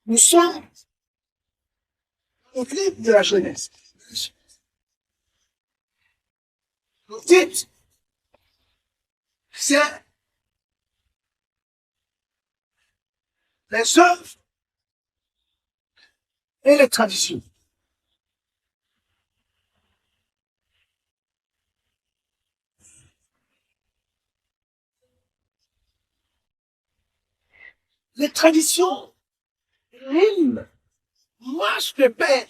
Nous sommes au livre de la Genèse. Le titre, c'est les œuvres et les traditions. Les traditions riment, marchent de pair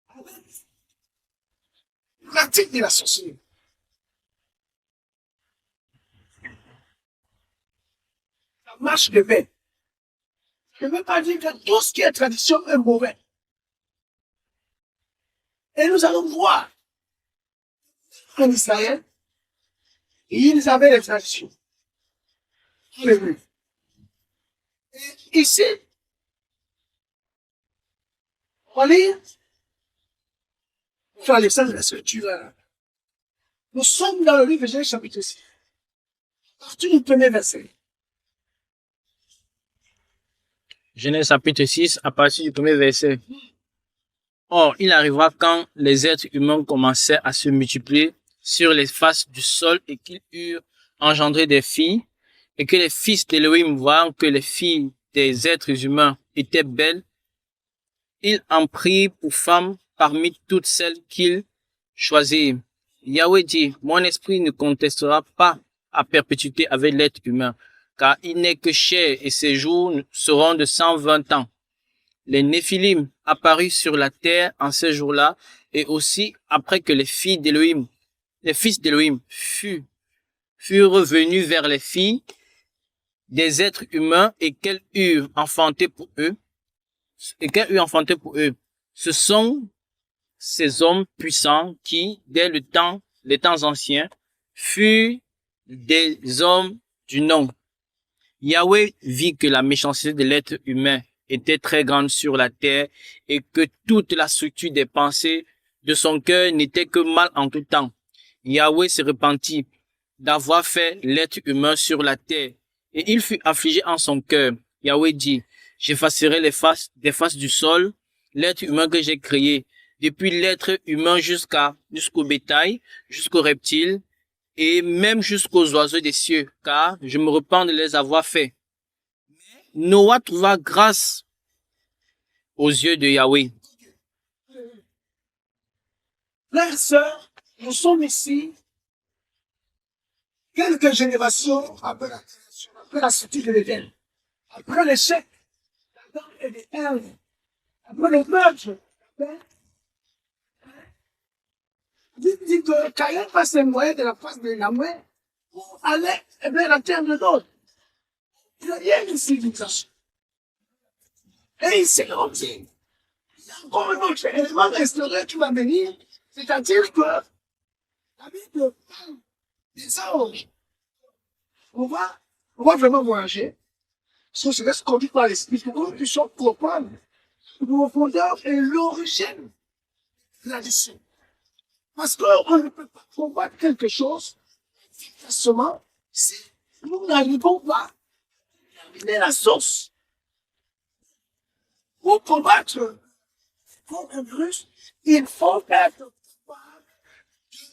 avec la pratique de la sorcellerie. Ça marche de pair. Je ne veux pas dire que tout ce qui est tradition est mauvais. Et nous allons voir en Israël, ils avaient des traditions. Alléluia. Et ici, on lit, sur les scènes de la scripture, nous sommes dans le livre de Genèse chapitre 6. À partir du premier verset. Genèse chapitre 6, à partir du premier verset. Or, il arriva quand les êtres humains commençaient à se multiplier sur les faces du sol et qu'ils eurent engendré des filles, et que les fils d'Élohim, voyant que les filles des êtres humains étaient belles, ils en prirent pour femmes parmi toutes celles qu'ils choisirent. Yahweh dit, mon esprit ne contestera pas à perpétuité avec l'être humain, car il n'est que chair et ses jours seront de 120 ans. Les Néphilim apparurent sur la terre en ces jours-là, et aussi après que les fils d'Élohim furent revenus vers les filles des êtres humains et qu'elles eurent enfanté pour eux. Ce sont ces hommes puissants qui, dès les temps anciens, furent des hommes du nom. Yahweh vit que la méchanceté de l'être humain était très grande sur la terre et que toute la structure des pensées de son cœur n'était que mal en tout temps. Yahweh se repentit d'avoir fait l'être humain sur la terre et il fut affligé en son cœur. Yahweh dit, j'effacerai des faces du sol, l'être humain que j'ai créé, depuis l'être humain jusqu'au bétail, jusqu'aux reptiles, et même jusqu'aux oiseaux des cieux, car je me repens de les avoir faits. Noah trouva grâce aux yeux de Yahweh. Frères et sœurs, nous sommes ici quelques générations après la création, après la sortie de l'Éden, après l'échec d'Adam et d'Ève, après le meurtre. Dit que Caïn passe les moyens de la face de la main pour aller vers la terre de l'autre. Il n'y a rien ici du ça. Et il s'est rendu. Il y a encore un autre élément restauré qui va venir, c'est-à-dire que la Bible parle des anges. On va vraiment voyager, parce qu'on se laisse conduire par l'esprit, pour que nous puissions comprendre le profondeur et l'origine de la mission. Parce qu'on ne peut pas combattre quelque chose efficacement si nous n'arrivons pas à terminer la source. Pour combattre contre un virus, il faut être capable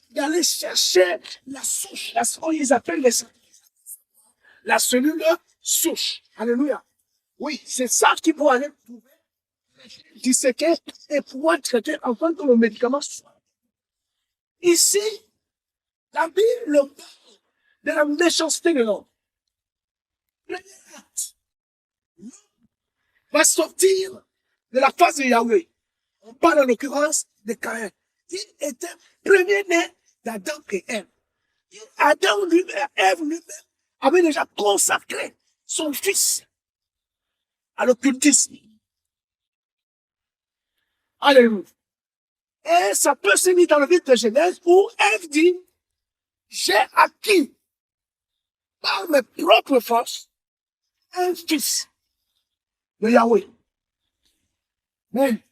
d'aller chercher la souche. Ils appellent la cellule souche. Alléluia. Oui, c'est ça qui peut aller disséquer et pouvoir traiter afin que le médicament soit. Ici, la Bible parle de la méchanceté de l'homme. Le acte va sortir de la face de Yahweh. On parle en l'occurrence de Caïn. Il était premier-né d'Adam et Ève. Adam lui-même, Ève lui-même, avait déjà consacré son fils à l'occultisme. Alléluia. Et ça peut se lire dans le livre de Genèse où Ève dit, j'ai acquis par mes propres forces un fils de Yahweh. Mais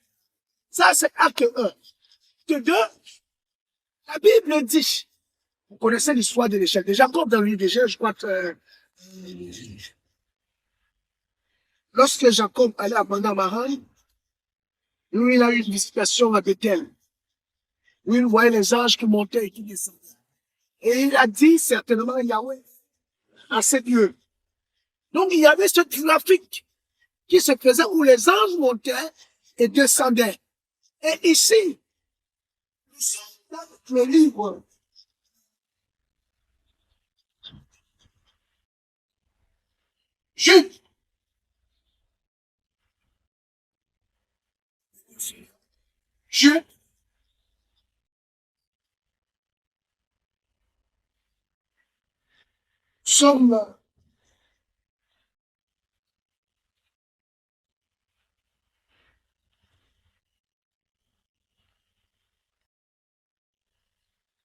ça c'est acte 1. De 2, la Bible dit, vous connaissez l'histoire de l'échec. De Jacob dans le livre de Genèse, je crois que lorsque Jacob allait à Padan-Aram, lui, il a eu une visitation à Bethel, où il voyait les anges qui montaient et qui descendaient. Et il a dit certainement Yahweh à cet lieu. Donc, il y avait ce trafic qui se faisait où les anges montaient et descendaient. Et ici, nous sommes dans le livre Jude. Jude. Sommes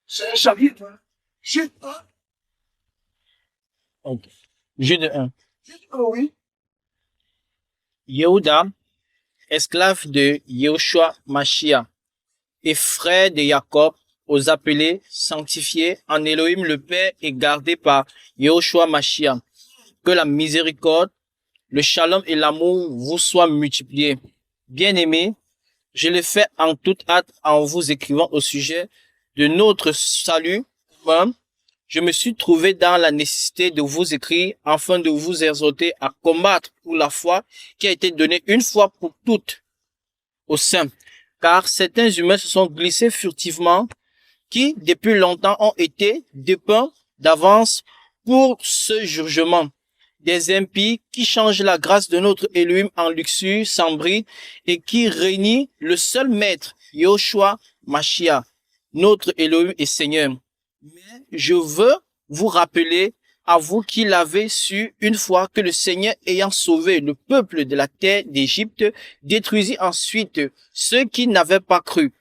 c'est un chapitre, hein. Jude 1, Ok. Jude 1. Jude 1, oui. Yehuda, esclave de Yehoshua Mashiach et frère de Jacob, aux appelés, sanctifiés en Elohim le Père et gardés par Yehoshua Mashiach. Que la miséricorde, le shalom et l'amour vous soient multipliés. Bien-aimés, je le fais en toute hâte en vous écrivant au sujet de notre salut commun. Je me suis trouvé dans la nécessité de vous écrire afin de vous exhorter à combattre pour la foi qui a été donnée une fois pour toutes aux saints. Car certains humains se sont glissés furtivement qui, depuis longtemps, ont été dépeints d'avance pour ce jugement. Des impies qui changent la grâce de notre Elohim en luxure sans bris et qui réunit le seul maître, Yahushua Mashiach, notre Elohim et Seigneur. Mais je veux vous rappeler, à vous qui l'avez su une fois, que le Seigneur, ayant sauvé le peuple de la terre d'Égypte, détruisit ensuite ceux qui n'avaient pas cru.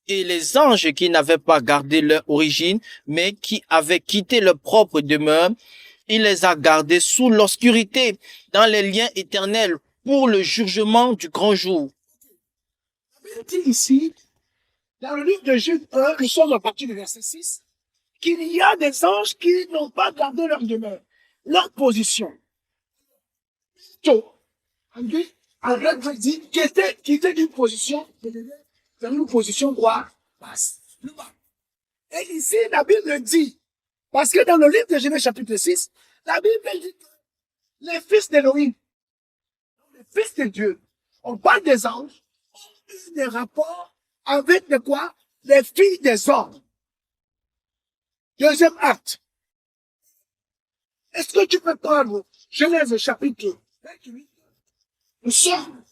Et les anges qui n'avaient pas gardé leur origine, mais qui avaient quitté leur propre demeure, il les a gardés sous l'obscurité, dans les liens éternels, pour le jugement du grand jour. Il dit ici, dans le livre de Jude 1, nous sommes à partir du verset 6, qu'il y a des anges qui n'ont pas gardé leur demeure, leur position. Donc, en grec, il dit, qui était d'une position, dans une position droite, basse, le bas. Et ici, la Bible dit, parce que dans le livre de Genèse chapitre 6, la Bible dit que les fils d'Élohim, les fils de Dieu, on parle des anges, ont eu des rapports avec de quoi? Les filles des hommes. Deuxième acte. Est-ce que tu peux prendre Genèse chapitre 28? Nous sommes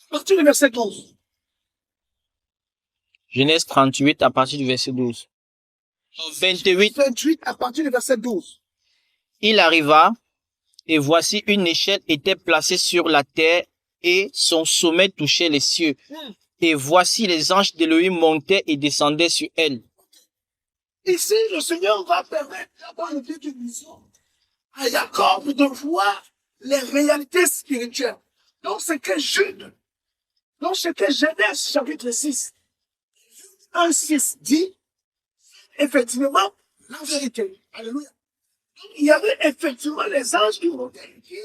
à partir du verset 12. Genèse 38 à partir du verset 12. 28. 28 à partir du verset 12. Il arriva, et voici une échelle était placée sur la terre, et son sommet touchait les cieux. Et voici les anges d'Élohim montaient et descendaient sur elle. Ici, le Seigneur va permettre d'avoir une petite vision à Jacob de voir les réalités spirituelles. Donc, c'est que Jude, donc c'est que Genèse chapitre 6, 1, 6 dit, effectivement, la vérité. Alléluia. Donc, il y avait effectivement les anges qui montaient, qui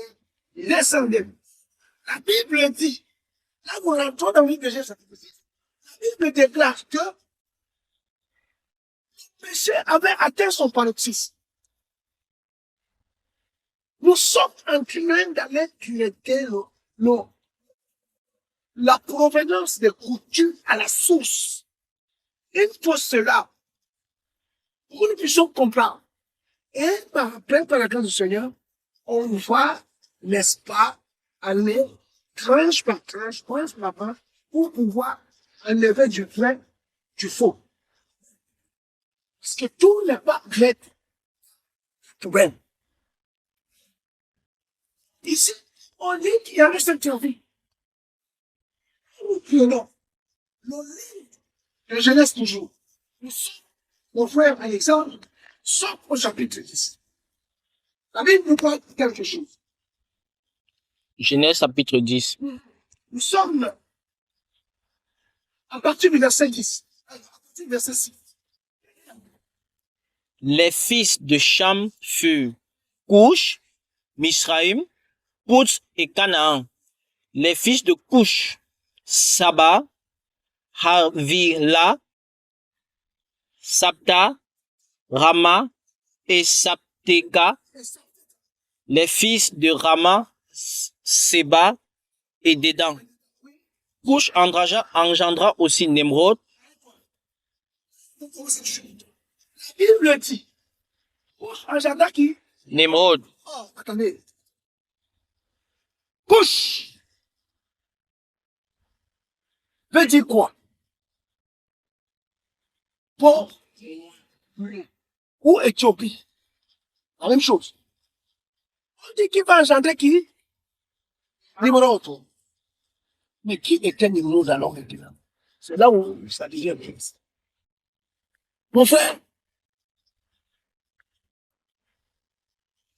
descendaient. La Bible dit, là, vous rentrez dans le livre de Genèse chapitre 6, la Bible déclare que le péché avait atteint son paroxysme. Nous sommes en train d'aller traiter la provenance des coutumes à la source. Il faut cela pour que nous puissions comprendre. Et après, par la grâce du Seigneur, on va, n'est-ce pas, aller tranche par tranche, point par point, pour pouvoir enlever du vrai du faux. Parce que tout n'est pas net. Tout bien. Ici, on dit qu'il y a cette théorie. Nous prenons le livre de Genèse toujours. Nous sommes, mon frère Alexandre, sommes au chapitre 10. La Bible nous parle de quelque chose. Genèse chapitre 10. Nous sommes à partir du verset 10, à partir du verset 6. Les fils de Cham furent Coush, Mizraïm, Poutz et Canaan. Les fils de Coush, Saba, Havila, Sabta, Rama et Sabteka. Les fils de Rama, Seba et Dédan. Coush engendra aussi Nemrod. La Bible dit, Couche engendre qui? Nemrod. Oh, attendez. Couche veut dire quoi? Pour ou Éthiopie. La même chose. On dit qu'il va engendrer qui? Nimrod. Mais qui était Nimrod alors maintenant? C'est là où ça devient triste. Mon frère,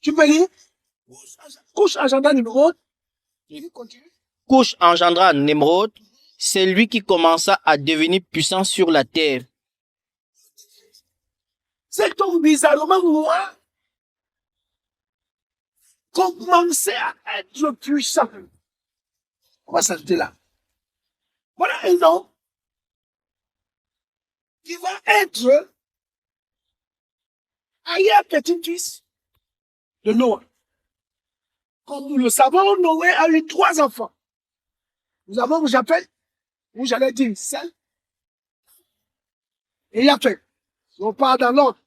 tu peux lire? Couche engendra Nimrod. Continue. Coush engendra Nemrod. C'est lui qui commença à devenir puissant sur la terre. C'est donc bizarrement moi commencer à être puissant. On va s'arrêter là. Voilà un homme qui va être arrière-petit-fils de Noé. Comme nous le savons, Noé a eu 3 enfants. Nous avons, j'appelle, ou j'allais dire, Sem et Japheth. Si on part dans l'ordre.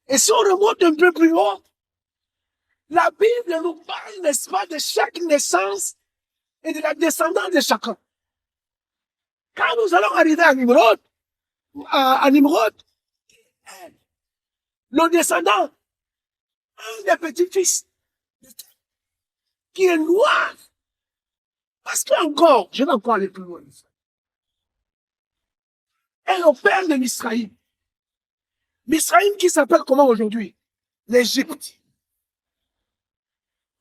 Et si on remonte un peu plus haut, la Bible nous parle, n'est-ce pas, de chaque naissance et de la descendance de chacun. Quand nous allons arriver à Nimrod, le descendant, un des petits-fils, qui est noir, parce qu'encore, je vais encore aller plus loin, est le père de Misraïm. Misraïm qui s'appelle comment aujourd'hui? L'Égypte.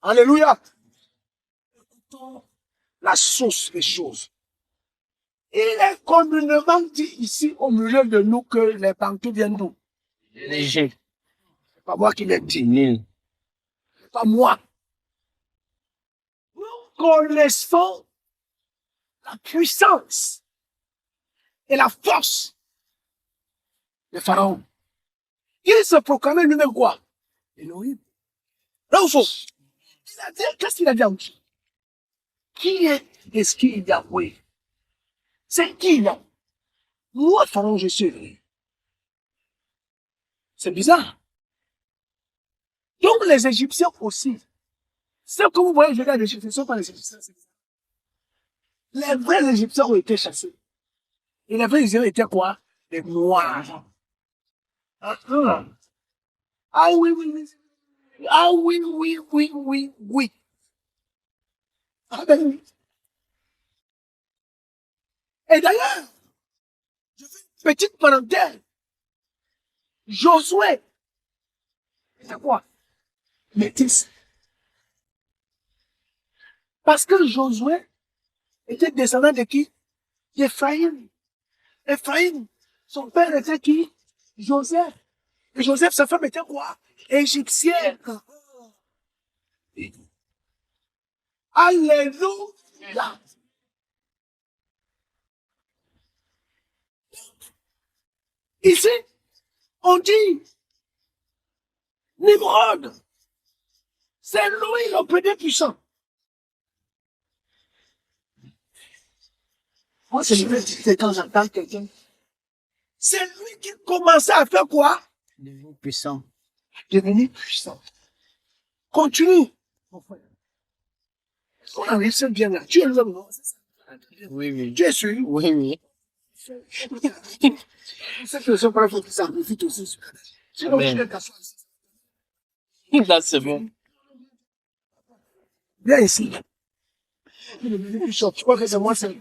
Alléluia. Écoutons la source des choses. Il est communément dit ici au milieu de nous que les banquiers viennent d'où? L'Égypte. C'est pas moi qui l'ai dit. Nil. C'est pas moi. Nous connaissons la puissance et la force de Pharaon. Il se proclamait lui-même quoi? Elohim. Là où faut. Il a dit, qu'est-ce qu'il a dit à Dieu? Qui est-ce qu'il y a? Oui. C'est qui là? Moi, Pharaon, je suis lui. C'est bizarre. Donc les Égyptiens aussi. Ceux que vous voyez, je regarde les Égyptiens, ce ne sont pas les Égyptiens. Les vrais Égyptiens ont été chassés. Et les vrais Égyptiens étaient quoi? Les Noirs. Ah oui, oui, oui. Ah oui, oui, oui, oui, oui. Ah ben oui. Et d'ailleurs, je fais une petite parenthèse. Josué, c'est quoi? Métis. Parce que Josué était descendant de qui? D'Éphraïm. Éphraïm, son père était qui? Joseph. Et Joseph, sa femme était quoi? Égyptienne. Alléluia. Ici, on dit, Nimrod, c'est lui le premier puissant. Moi, c'est le quand j'entends quelqu'un. C'est lui qui commençait à faire quoi? Devenir puissant. Devenir puissant. Continue, mon frère. On arrive c'est bien là. Tu es l'homme, non? Oui, oui. Tu es sûr? Oui, oui. Cette personne, par exemple, ça profite aussi. Sinon, Amen. tu es t'asseoir ici. Là, c'est bon. Viens ici. Tu crois que c'est moi seul?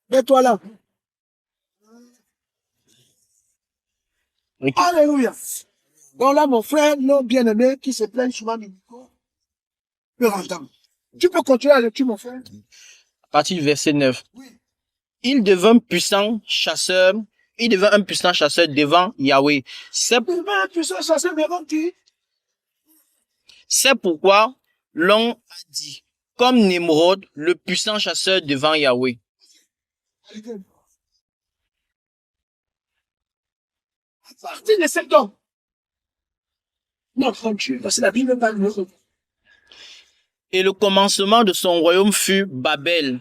Mets-toi là. Ok. Alléluia. Donc là, mon frère, l'homme bien-aimé, qui se plaint souvent du micro, peut entendre. Tu peux continuer à lecture, mon frère? À partir du verset 9. Oui. Il devint puissant chasseur Il devint un puissant chasseur devant Yahweh. Il devint un puissant chasseur devant qui? C'est pourquoi l'on a dit, comme Nimrod, le puissant chasseur devant Yahweh. À partir de cet homme, notre Dieu, parce que la Bible parle de nous. Et le commencement de son royaume fut Babel.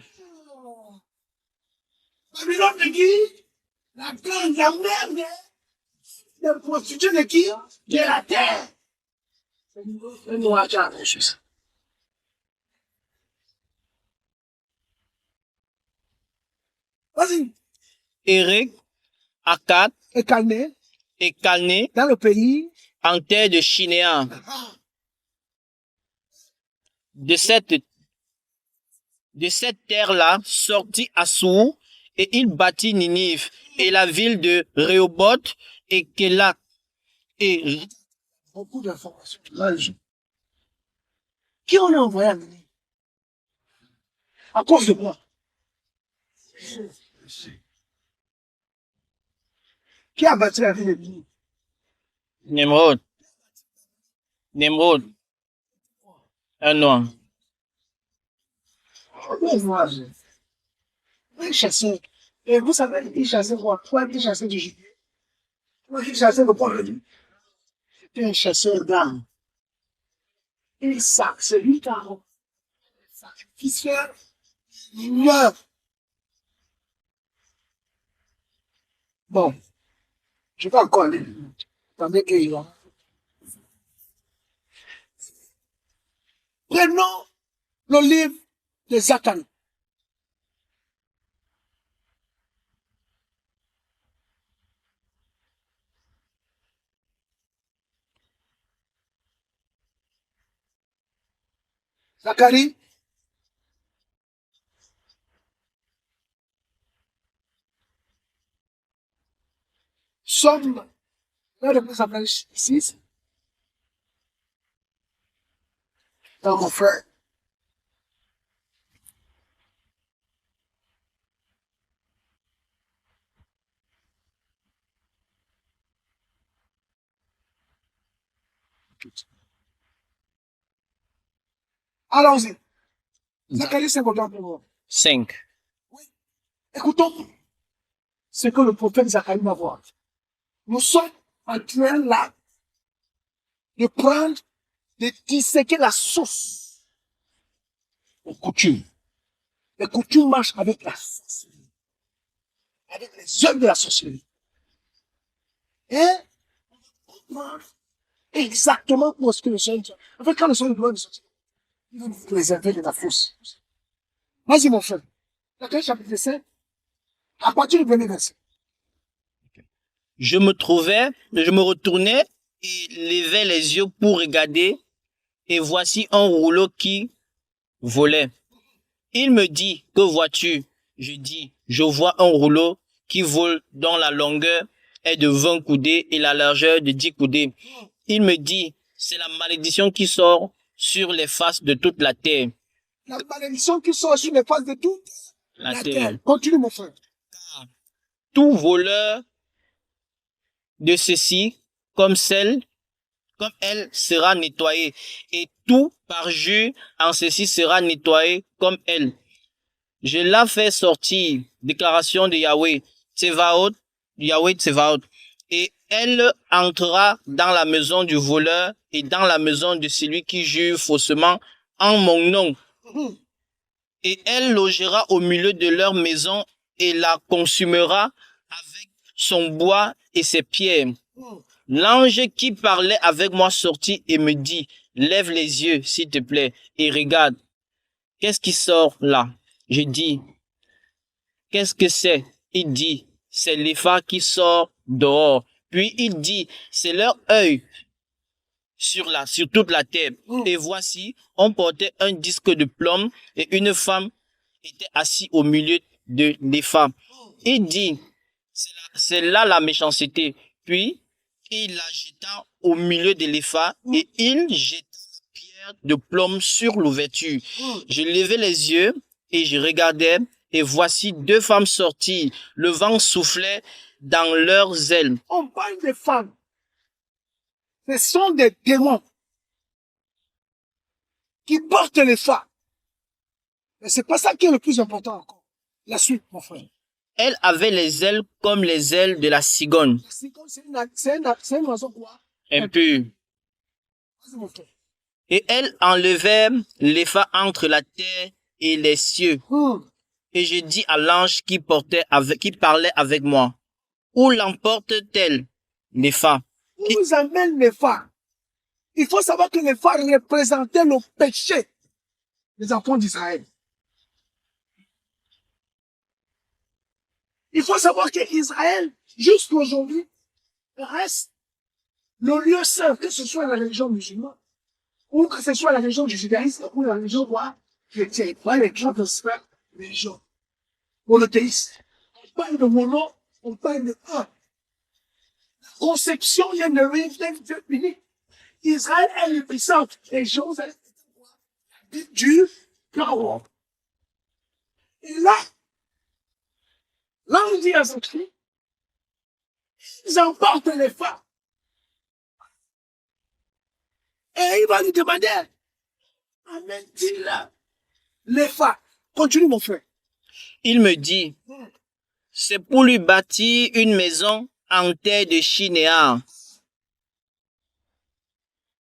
Babylone de qui? La grande, la mère des prostituées de qui? De la terre. C'est noir, vas-y. Érec, Akkad Et calmé, et Calné dans le pays. en terre de Shinéa. De cette terre-là sortit Assur et il bâtit Ninive et la ville de Rehoboth et Kélat et Beaucoup d'informations. Qui on a envoyé à Ninive? À cause de quoi? Qui a bâti la ville de Ninive? Nimrod. Nimrod. Un noir. Un chasseur. Et vous savez, il chassait quoi? Toi, il chassait du gibier. Toi, il chassait le poivre. C'était un chasseur d'âme. Et ça, c'est lui qui a sacrifié. Il meurt. Bon, je vais pas encore aller. Attendez qu'il va. Prenons le livre de Zacharie. Zacharie. Somme. Là, de plus en plus ici. Dans mon frère. Allons-y. Zacharie 50 pour moi. 5. Écoutons ce que le prophète Zacharie va voir. Nous sommes en train là de prendre, de disséquer la source aux coutumes. Les coutumes marchent avec la sorcellerie, avec les œuvres de la sorcellerie. Et on va comprendre exactement pour ce que le Seigneur dit. En fait, quand le Seigneur doit nous sortir, il va nous préserver de la fausse. Vas-y, mon frère. Zacharie chapitre 5, à partir du premier verset. Je me retournais et levais les yeux pour regarder, et voici un rouleau qui volait. Il me dit, que vois-tu? Je dis, je vois un rouleau qui vole dont la longueur est de 20 coudées et la largeur de 10 coudées. Il me dit, c'est la malédiction qui sort sur les faces de toute la terre. La malédiction qui sort sur les faces de toute la terre. Continue, mon frère. Tout voleur de ceci, comme elle sera nettoyée, et tout parjure en ceci sera nettoyé comme elle. Je la fais sortir, déclaration de Yahweh Tsevaot, et elle entrera dans la maison du voleur et dans la maison de celui qui jure faussement en mon nom. Et elle logera au milieu de leur maison et la consumera avec son bois et ses pierres. L'ange qui parlait avec moi sortit et me dit, lève les yeux, s'il te plaît, et regarde. Qu'est-ce qui sort là? Je dis, qu'est-ce que c'est? Il dit, c'est l'épha qui sort dehors. Puis il dit, c'est leur œil sur toute la terre. Et voici, on portait un disque de plomb et une femme était assise au milieu de l'épha. Il dit, c'est là la méchanceté. Puis, il la jeta au milieu de l'épha et il jeta la pierre de plomb sur l'ouverture. Je levai les yeux et je regardais et voici deux femmes sorties. Le vent soufflait dans leurs ailes. On parle des femmes. Ce sont des démons qui portent les femmes. Mais c'est pas ça qui est le plus important encore. La suite, mon frère. Elle avait les ailes comme les ailes de la cigogne. La cigogne, c'est un oiseau quoi? Impure. Vas-y, mon frère. Et elle enlevait l'épha entre la terre et les cieux. Et je dis à l'ange qui parlait avec moi, où l'emporte-t-elle, l'épha? Où nous amène les phares? Il faut savoir que les phares représentaient le péché des enfants d'Israël. Il faut savoir que Israël, jusqu'aujourd'hui, reste le lieu saint, que ce soit la religion musulmane, ou que ce soit la religion du judaïsme, ou la religion chrétienne. Voilà les gens de cette religion. Monothéiste. On parle de mono, on parle de un. La conception vient de lui, Dieu unique. Israël est le puissant. Les choses, du plan. Et là, on dit à son cri, ils emportent les femmes. Et il va lui demander, amène-t-il les femmes? Continue, mon frère. Il me dit, c'est pour lui bâtir une maison en terre de chinéa.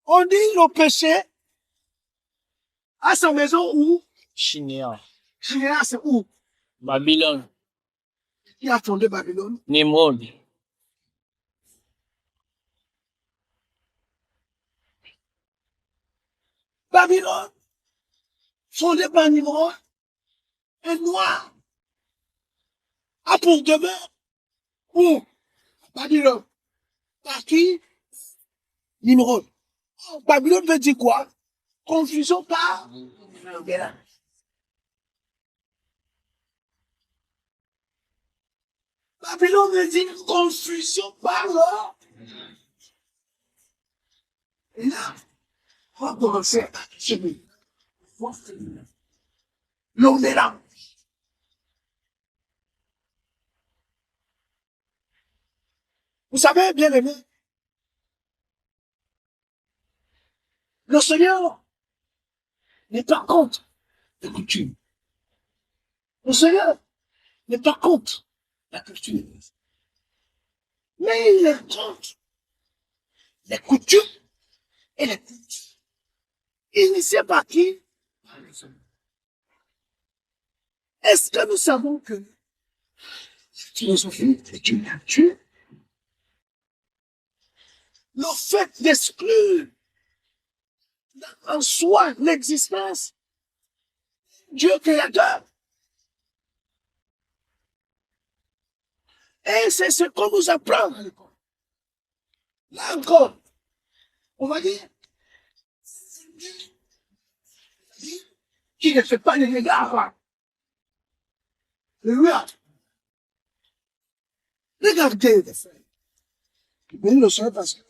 On dit le péché à sa maison où? Chinéa. Chinéa, c'est où? Babylone. Qui a fondé Babylone? Nimrod. Babylone, fondé par Nimrod, un noir, a pour demeure où? Babylone. Par qui? Nimrod. Babylone veut dire quoi? Confusion par? Babylone veut dire confusion par l'or. Et là, on va commencer à chemin. L'on est là. Vous savez, bien aimé, le Seigneur n'est pas contre la coutume. Le Seigneur n'est pas contre la culture. Mais il est contre les coutumes et les cultures initiées par qui? Par les hommes. Est-ce que nous savons que la philosophie est une culture? Le fait d'exclure en soi l'existence Dieu créateur. Et c'est ce qu'on nous apprend à l'école. Là encore, on va dire, qui ne fait pas les regards. Regardez les frères. Mais le Seigneur, parce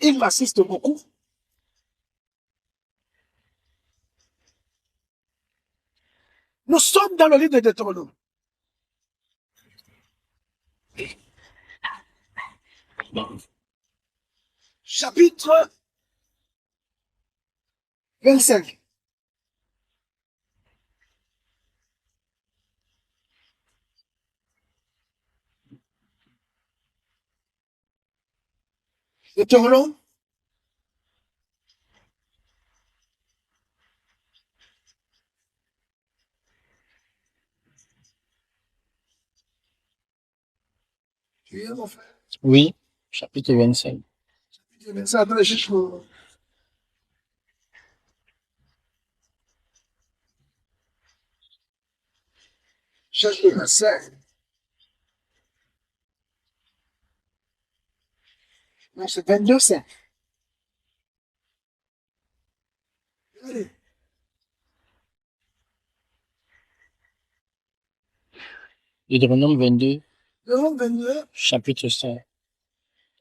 qu'il m'assiste beaucoup. Nous sommes dans le livre de Deutéronome. Chapitre 25. Deutéronome. Tu es mon frère? Oui, chapitre 25. Chapitre 25, attendez, je trouve. Chapitre 25. Non, c'est 22, 5. Allez. Deutéronome 22, Deutéronome 22, chapitre 5.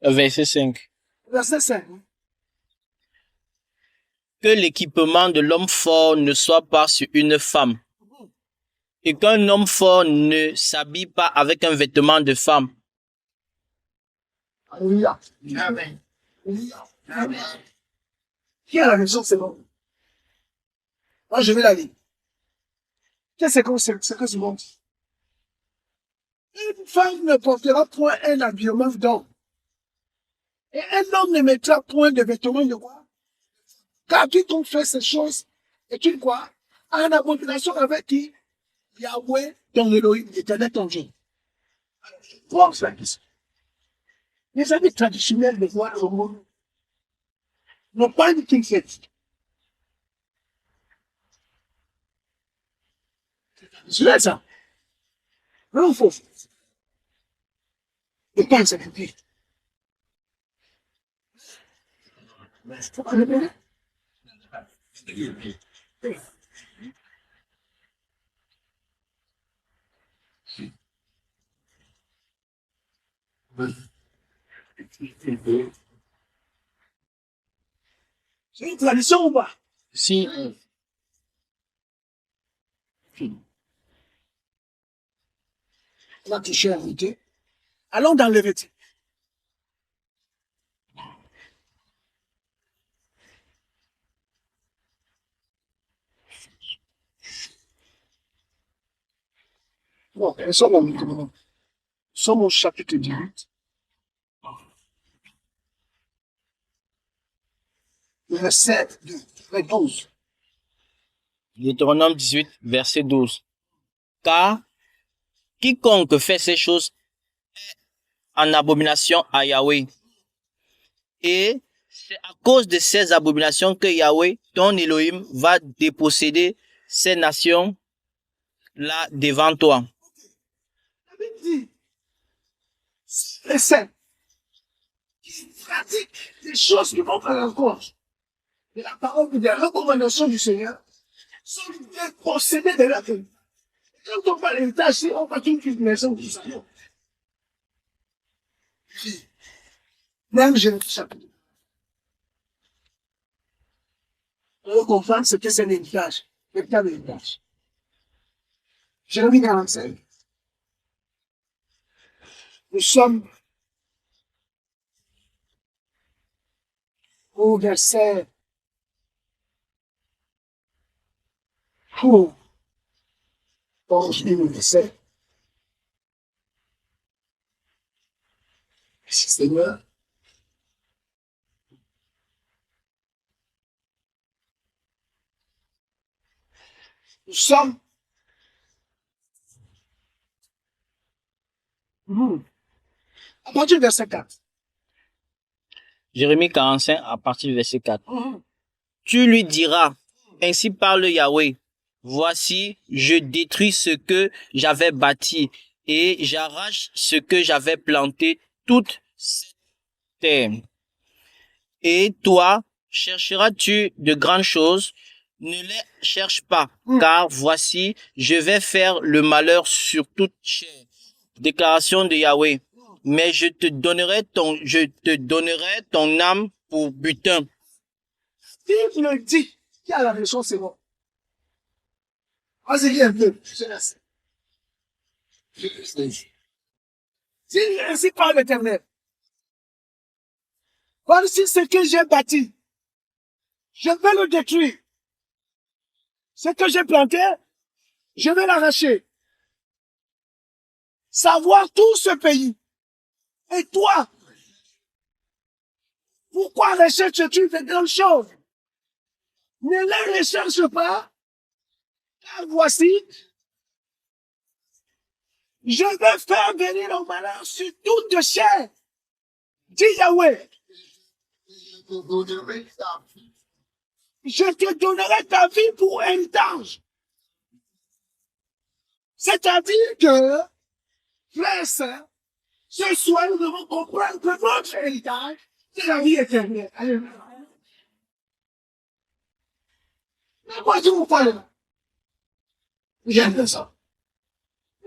Verset 5. verset 5. Que l'équipement de l'homme fort ne soit pas sur une femme, et qu'un homme fort ne s'habille pas avec un vêtement de femme. Alléluia. Amen. Alléluia. Amen. Qui a la raison, c'est bon. Moi, je vais la lire. Qu'est-ce que c'est bon? Une femme ne portera point un habillement d'homme. Et un homme ne mettra point de vêtements de quoi? Car quiconque fait ces choses est une quoi? En abomination avec qui? Yahweh, ton Elohim, l'éternel ton Dieu. Alors, je pose la question. Les amis traditionnels de voir au monde n'ont pas une king set. C'est là ça. Non, faux. Je pense à lui. Faut pas le faire. C'est une tradition ou pas? Si, On a touché la vérité. Allons dans le vêtement. Bon, nous sommes au chapitre 18. Verset 12. Deutéronome 18, verset 12. Car quiconque fait ces choses est en abomination à Yahweh. Et c'est à cause de ces abominations que Yahweh, ton Elohim, va déposséder ces nations là devant toi. La Bible dit, les saints qui pratiquent des choses qui vont à l'encontre de la parole et des recommandations du Seigneur sont dépossédés de la vie. Quand on parle d'héritage, on parle d'une maison qui s'allume. Même Genèse chapitre. On veut comprendre ce que c'est l'héritage, le cas de l'héritage. Jérémie 45. Nous sommes au verset pour le verset. Merci Seigneur. Nous sommes à partir du verset 4. Jérémie 45 à partir du verset 4. Tu lui diras, ainsi parle Yahweh, voici, je détruis ce que j'avais bâti et j'arrache ce que j'avais planté, toute cette terre. Et toi, chercheras-tu de grandes choses? Ne les cherche pas, car voici, je vais faire le malheur sur toute chair. Déclaration de Yahweh. Mais je te donnerai ton âme pour butin. Il le dit. Qui a la raison, c'est bon. Vas-y, viens un peu. Je laisse. Dis ainsi par l'Éternel. Voici ce que j'ai bâti. Je vais le détruire. Ce que j'ai planté, je vais l'arracher. Savoir tout ce pays. Et toi, pourquoi recherches-tu de grandes choses? Ne les recherche pas, car voici, je vais faire venir le malheur sur toute chair. Dis Yahweh. Je te donnerai ta vie pour héritage. C'est-à-dire que, frères et sœurs, ce soir, nous devons comprendre que notre héritage, c'est la vie éternelle. Alléluia. Mais moi, je vous parle. J'aime ça.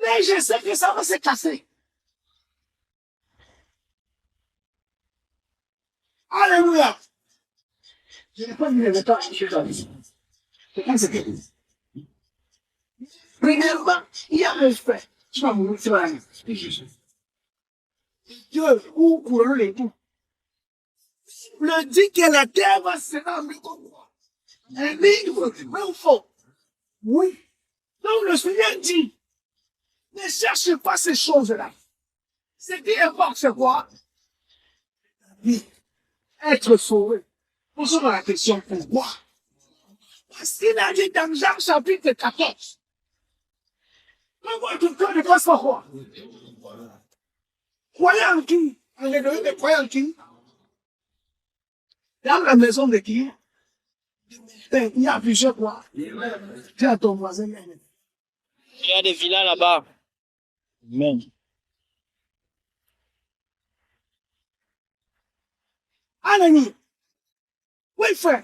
Mais je sais que ça va se casser. Alléluia. Je n'ai pas mis les temps, je suis dans les. C'est pas ce que Premièrement, il y a un fait. Tu vas mourir, tu vas aller. Dieu, où pour les tout. Le dit que la terre va se rendre comme moi. Un livre, mais au fond. Oui. Donc le Seigneur dit, ne cherchez pas ces choses-là. Ce qui importe, c'est quoi? Oui. Être sauvé. Posons la question, pourquoi? Parce qu'il a dit dans Jean chapitre 14. Mais votre cœur ne passe pas quoi? Croyez en qui? En l'éloigné de croyez en qui? Dans la maison de qui? Il y a plusieurs quoi? Dis à ton voisin. Il y a des villas là-bas. Amen. Anani. Oui, frère.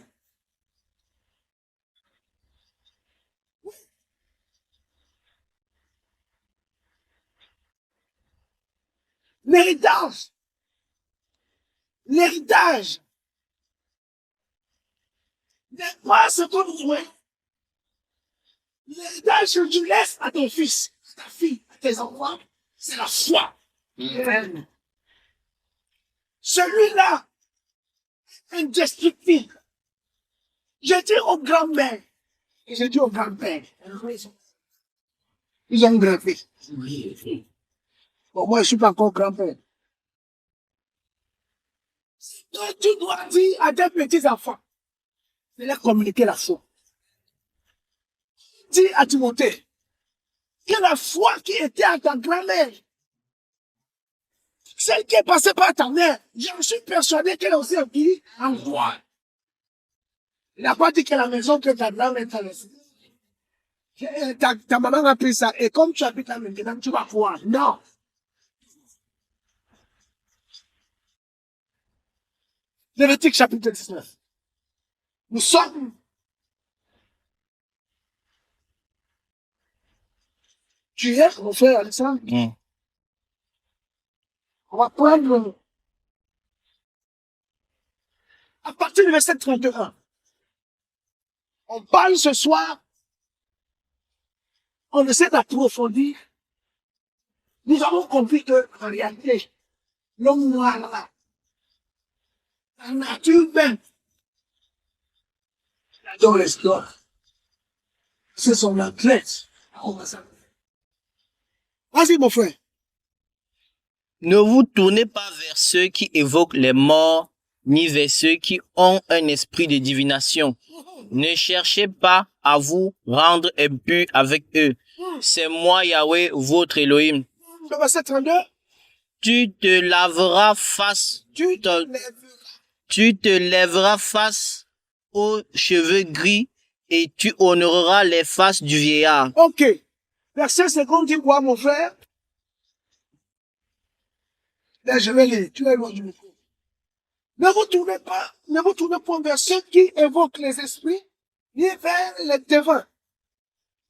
L'héritage. L'héritage. N'est pas ce que vous voulez. L'héritage que tu laisses à ton fils, à ta fille, à tes enfants, c'est la foi. Amen. Celui-là, indestructible. Je dis aux grands-mères, et je dis aux grands-pères, ils ont grimpé. Bon, moi, je ne suis pas encore grand-père. Donc, tu dois dire à tes petits-enfants de leur communiquer la foi. Dis à Timothée que la foi qui était à ta grand-mère, celle qui est passée par ta mère, j'en suis persuadé qu'elle a aussi acquis en toi. Il n'a pas dit que la maison que ta grand-mère t'a laissée. Ta maman a pris ça, et comme tu habites là maintenant, tu vas croire. Non. Lévitique chapitre 19. Nous sommes. Tu es, mon frère Alexandre? On va prendre. À partir du verset 31. On parle ce soir. On essaie d'approfondir. Nous avons compris que, en réalité, l'homme noir là, la nature même, dans l'histoire, c'est son athlète. Vas-y, mon frère. Ne vous tournez pas vers ceux qui évoquent les morts, ni vers ceux qui ont un esprit de divination. Ne cherchez pas à vous rendre impurs avec eux. C'est moi, Yahweh, votre Elohim. Le verset 32. Tu te laveras face, tu te lèveras face aux cheveux gris et tu honoreras les faces du vieillard. Ok. Verset 50 dit quoi, mon frère? Là, je vais lire. Tu es loin du micro. Ne vous tournez pas vers ceux qui évoquent les esprits, ni vers les devins.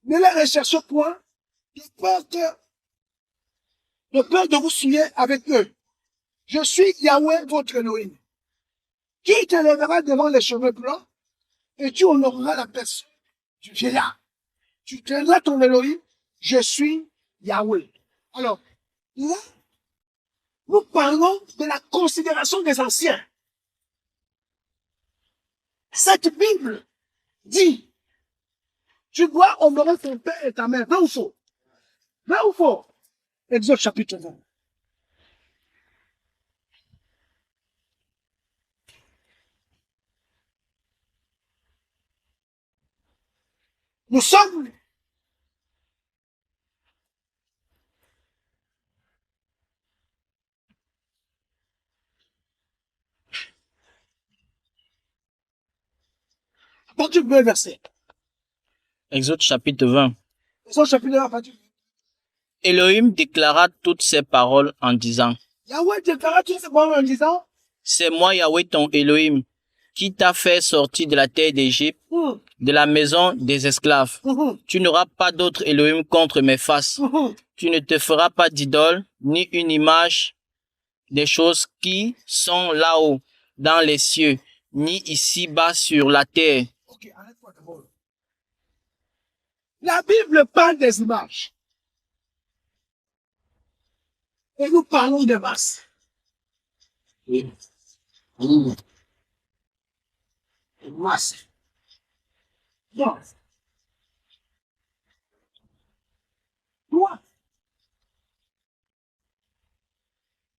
Ne les recherchez point, de peur de vous souiller avec eux. Je suis Yahweh, votre Elohim. Tu te lèveras devant les cheveux blancs et tu honoreras la personne du vieillard. Tu tiendras ton Elohim, je suis Yahweh. Alors, là, nous parlons de la considération des anciens. Cette Bible dit, tu dois honorer ton père et ta mère. Vrai ou faux? Vrai ou faux? Exode chapitre 20. Nous sommes à partir du premier verset. Exode chapitre 20. Exode chapitre 20 à partir du Elohim déclara toutes ces paroles en disant, Yahweh déclara toutes ces paroles en disant, c'est moi, Yahweh, ton Elohim, qui t'a fait sortir de la terre d'Égypte, de la maison des esclaves. Tu n'auras pas d'autre Elohim contre mes faces. Tu ne te feras pas d'idole, ni une image des choses qui sont là-haut, dans les cieux, ni ici-bas sur la terre. Ok, arrête-toi d'abord. La Bible parle des images. Et nous parlons des masses. Oui. Mmh. Des masses. Non. Toi,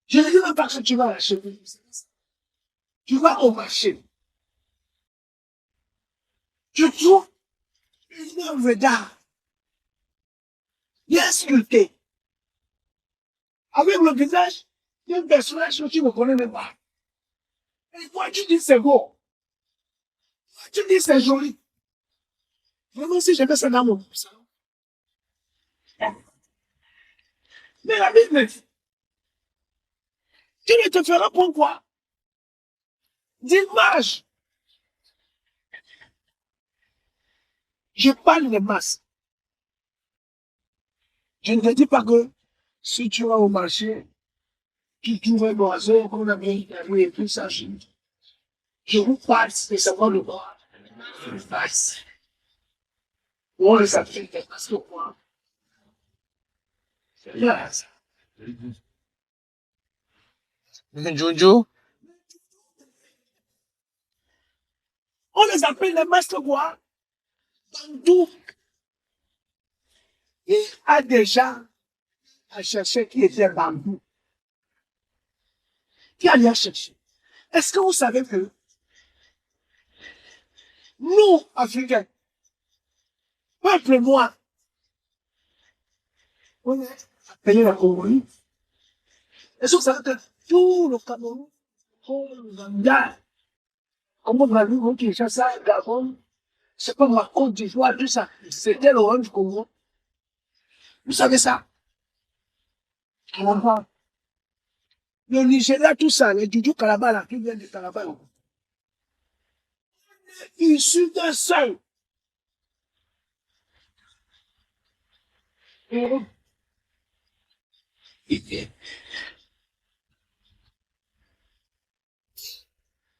je ne dis même pas que tu vas acheter. Tu vas au marché. Tu trouves une œuvre d'art bien sculptée, avec le visage d'un personnage que tu ne connais même pas. Et toi, tu dis c'est beau. Toi, tu dis c'est joli. Vraiment, si j'avais ça dans mon salon. Mais la Bible dit, tu ne te feras pour quoi? D'image. Je parle des masses. Je ne te dis pas que si tu vas au marché, tu trouves un oiseau qu'on a mis et puis ça, je vous parle de savoir le droit. On les appelle des masses de quoi? C'est bien ça. Jojo, On les appelle les masses de quoi? Bandou. Il a déjà à chercher qui était bambou. Qui allait chercher? Est-ce que vous savez que nous, Africains, peuple noir, on est appelé la Congolais. Est-ce que vous savez que tout le Cameroun, tout le Rwanda, comme on a vu, au Kinshasa, Gabon, c'est comme la Côte d'Ivoire, tout ça, c'était le royaume du Congo. Vous savez ça? Le Nigeria, tout ça, les Dudu Kalabala, qui viennent de Kalabala, issus d'un seul.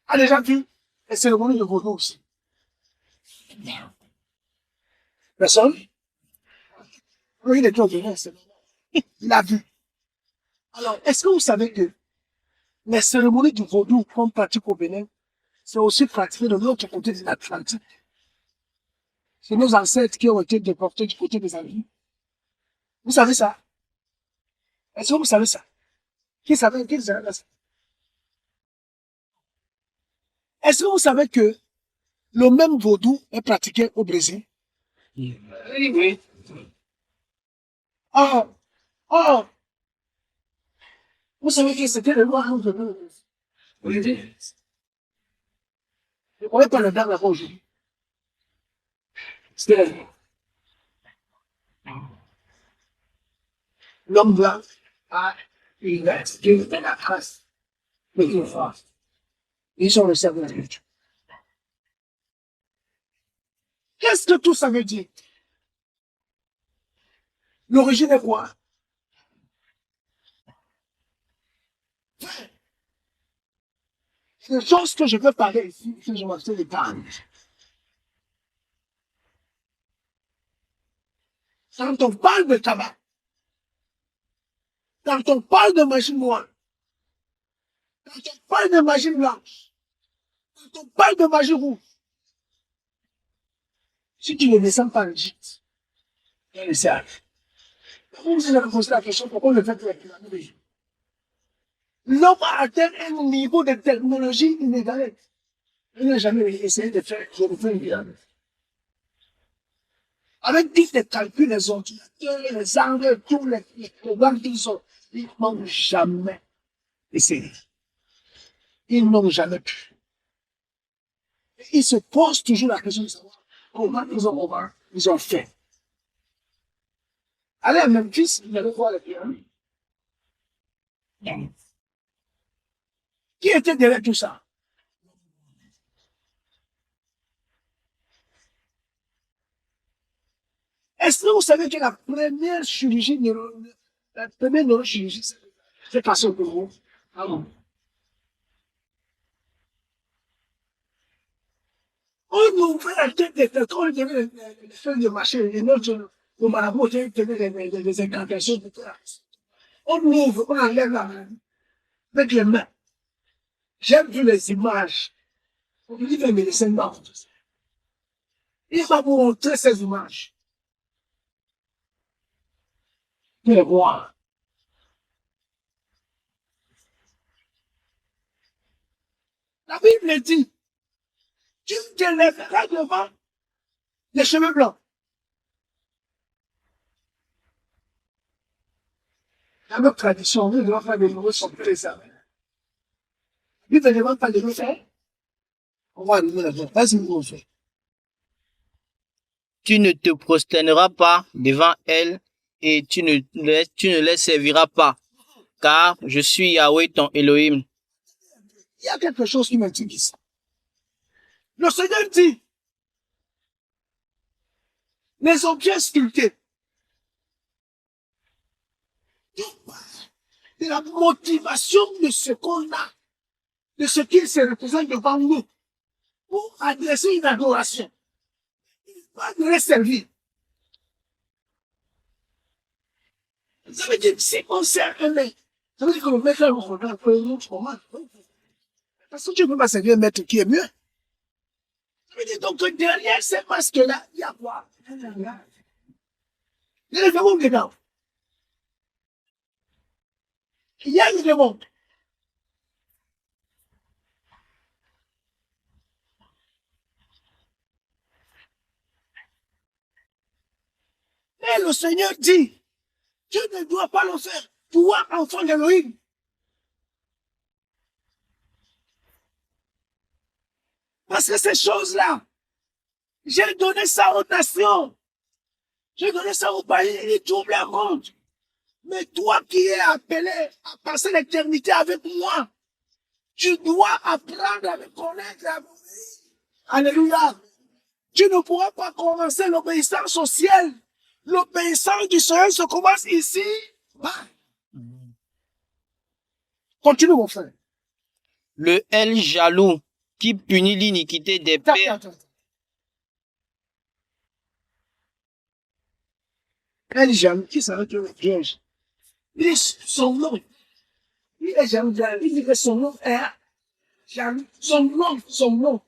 A déjà vu les cérémonies de vaudou aussi. Personne? Oui, il est au Bénin, c'est normal. Il a vu. Alors, est-ce que vous savez que les cérémonies du vaudou qu'on pratique au Bénin, c'est aussi pratiqué de l'autre côté de l'Atlantique? C'est nos ancêtres qui ont été déportés du côté des Antilles. Vous savez ça? Est-ce que vous savez ça? Qui savait, qui savait ça? Est-ce que vous savez que le même vaudou est pratiqué au Brésil? oui, oui. Oh, oh, vous savez que c'était le noir de l'eau. Oui. On n'est pas le blanc là-bas aujourd'hui. C'était l'homme blanc a une identité de la trace de une force. Ils ont le cerveau de Dieu. Qu'est-ce que tout ça veut dire? L'origine est quoi? C'est des choses que je veux parler ici, que je vais faire les parler. Quand on parle de tabac, quand on parle de magie noire, quand on parle de magie blanche, quand on parle de magie rouge, si tu ne descends pas en Égypte, il y a le cercle. Vous vous avez posé la question pourquoi le fait de la pyramide? L'homme a atteint un niveau de technologie inégalé. Il n'a jamais essayé de faire une pyramide. Avec tous les calculs, les ordinateurs, les angles, tous les programmes qu'ils ont, ils n'ont jamais essayé. Ils n'ont jamais pu. Ils se posent toujours la question de savoir comment ils ont fait. Allez à Memphis, vous allez voir les pyramides. Qui était derrière tout ça? Est-ce que vous savez que la première chirurgie la première neurochirurgie, c'est passé au Congo? Ah bon? On ouvrait la tête des têtes, on donnait les feuilles de marché, et notre, le marabout tenait les incantations. On ouvre, on enlève la main, avec les mains. J'aime vu les images. On dit les médecins morts. Il va vous montrer ces images. Tu les vois. La Bible dit, tu te lèveras devant les cheveux blancs. Dans notre tradition, nous devons faire des nouveaux sont plus les armes. Lui ne demande pas de le faire. On va arriver là-bas. Vas-y, nous fait. Tu ne te prosterneras pas devant elles et tu ne les serviras pas, car je suis Yahweh ton Elohim. Il y a quelque chose qui m'intrigue ici. Le Seigneur dit, les objets sculptés, de la motivation de ce qu'on a, de ce qu'il se représente devant nous, pour adresser une adoration, pas de les servir. Ça veut dire que si on sert un maître, ça veut dire que le maître là, on regarde pour un autre moment. Parce que tu ne peux pas servir un maître qui est mieux. Ça veut dire donc que derrière ces masques-là, il y a quoi? Il y a le démon dedans. Il y a le démon. Et le Seigneur dit, tu ne dois pas le faire. Toi, enfant d'Élohim. Parce que ces choses-là, j'ai donné ça aux nations. J'ai donné ça aux pays et tout me la compte. Mais toi qui es appelé à passer l'éternité avec moi, tu dois apprendre à me connaître, à m'obéir. Alléluia. Tu ne pourras pas commencer l'obéissance au ciel. L'obéissance du Seigneur se commence ici. Continue, mon frère. Le El jaloux qui punit l'iniquité des pères. El jaloux qui s'arrête le juge. Il est son nom. Il est jaloux. Il dit que son nom est jaloux. Son nom.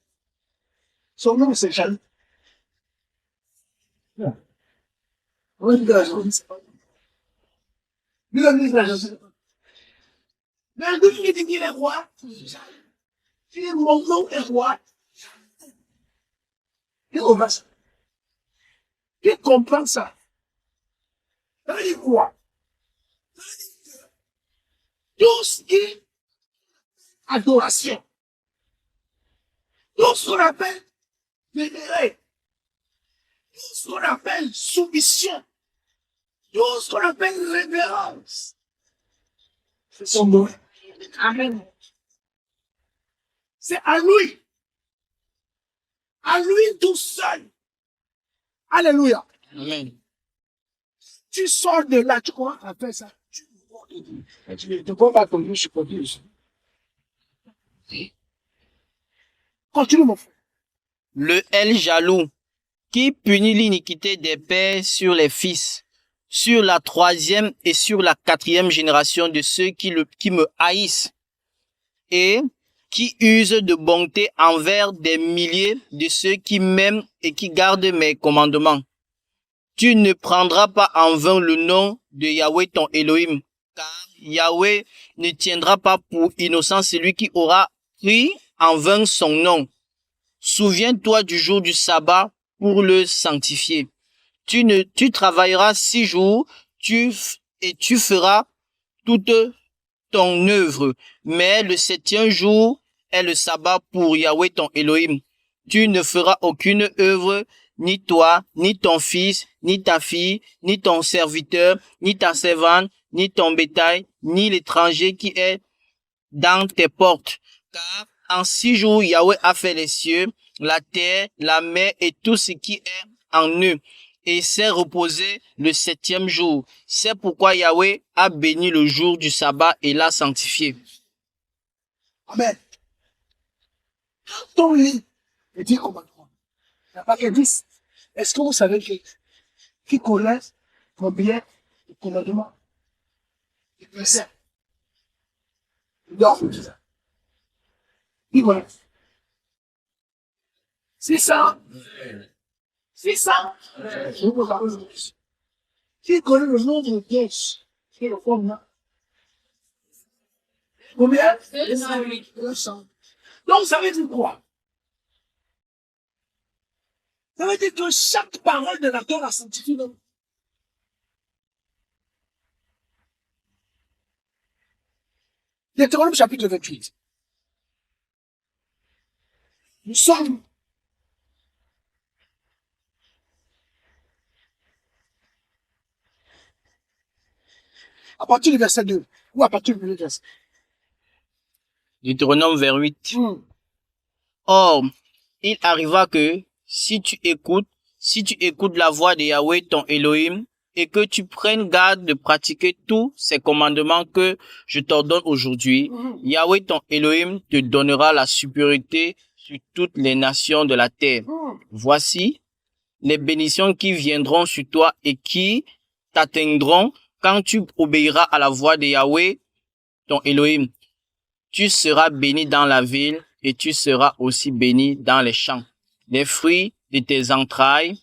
Son nom, c'est jaloux. Oui, il a jaloux. Lui, il a jaloux. Mais lui, il dit qu'il est roi. Il dit, mon nom est roi. Il comprend ça. Il comprend ça. Ça veut dire quoi? Ça veut dire que tout ce qui est adoration, tout ce qu'on appelle vénérer, tout ce qu'on appelle soumission, tout ce qu'on appelle révérence, c'est son nom. Amen. C'est à lui. À lui tout seul. Alléluia. Amen. Tu sors de là, tu commences à faire ça. Tu ne peux pas tomber, je suis pas ici. Continue, mon frère. Le El jaloux qui punit l'iniquité des pères sur les fils, sur la 3e et sur la 4e génération de ceux qui me haïssent et qui usent de bonté envers des milliers de ceux qui m'aiment et qui gardent mes commandements. Tu ne prendras pas en vain le nom de Yahweh ton Elohim, car Yahweh ne tiendra pas pour innocent celui qui aura pris en vain son nom. Souviens-toi du jour du sabbat pour le sanctifier. Tu travailleras 6 jours, et tu feras toute ton œuvre, mais le 7e jour est le sabbat pour Yahweh ton Elohim. Tu ne feras aucune œuvre, ni toi, ni ton fils, ni ta fille, ni ton serviteur, ni ta servante, ni ton bétail, ni l'étranger qui est dans tes portes. Car en 6 jours, Yahweh a fait les cieux, la terre, la mer et tout ce qui est en eux, et s'est reposé le 7e jour. C'est pourquoi Yahweh a béni le jour du sabbat et l'a sanctifié. Amen. Ton lit est dit commandement. n'y a pas que 10. Est-ce que vous savez qui connaît combien de commandements? Il peut ça. Donc, il voilà. C'est ça. C'est ça. Je vous parle de plus. Qui connaît le nombre de pièces qui est le forme là? Combien? 200. Donc, ça veut dire quoi? Ça veut dire que chaque parole de la Torah sanctifie l'homme. Deutéronome chapitre 28. Nous sommes à partir du verset 2 ou à partir du verset. Deutéronome 28. Or, il arriva que si tu écoutes la voix de Yahweh ton Elohim, et que tu prennes garde de pratiquer tous ces commandements que je t'ordonne aujourd'hui, Yahweh ton Elohim te donnera la supériorité sur toutes les nations de la terre. Voici les bénédictions qui viendront sur toi et qui t'atteindront quand tu obéiras à la voix de Yahweh ton Elohim. Tu seras béni dans la ville et tu seras aussi béni dans les champs. Les fruits de tes entrailles,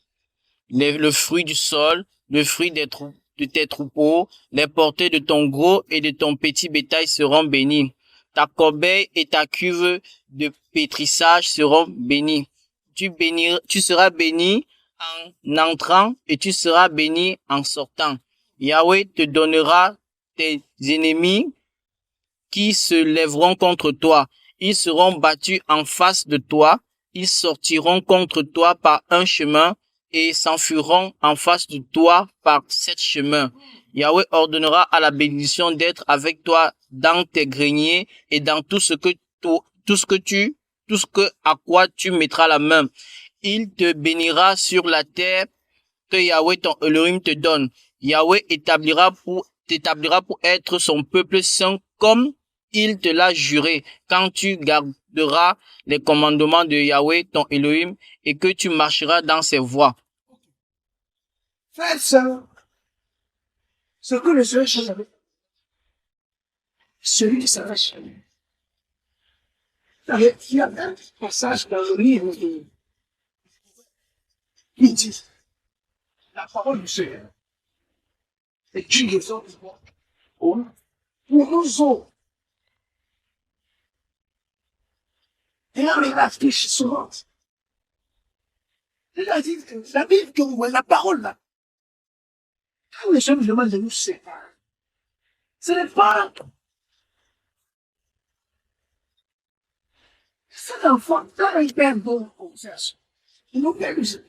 le fruit du sol, le fruit de tes troupeaux, les portées de ton gros et de ton petit bétail seront bénis. Ta corbeille et ta cuve de pétrissage seront bénies. Tu seras béni en entrant et tu seras béni en sortant. Yahweh te donnera tes ennemis qui se lèveront contre toi. Ils seront battus en face de toi. Ils sortiront contre toi par un chemin et s'enfuiront en face de toi par 7 chemins. Yahweh ordonnera à la bénédiction d'être avec toi dans tes greniers et dans tout ce à quoi tu mettras la main. Il te bénira sur la terre que Yahweh ton Elohim te donne. Yahweh t'établira pour être son peuple saint comme il te l'a juré quand tu garderas les commandements de Yahweh ton Elohim et que tu marcheras dans ses voies. Faites ça. Ce que le Seigneur cherche avec celui qui s'arrache. Il y a un passage dans le livre qui dit la parole du Seigneur est une des autres pour nous autres. Et là, on affiche souvent. Il a dit, la Bible que vous voyez, la parole là, quand les gens nous demandent de nous séparer, ce n'est pas cet enfant, quand il perd bon conversation, il nous perd aussi.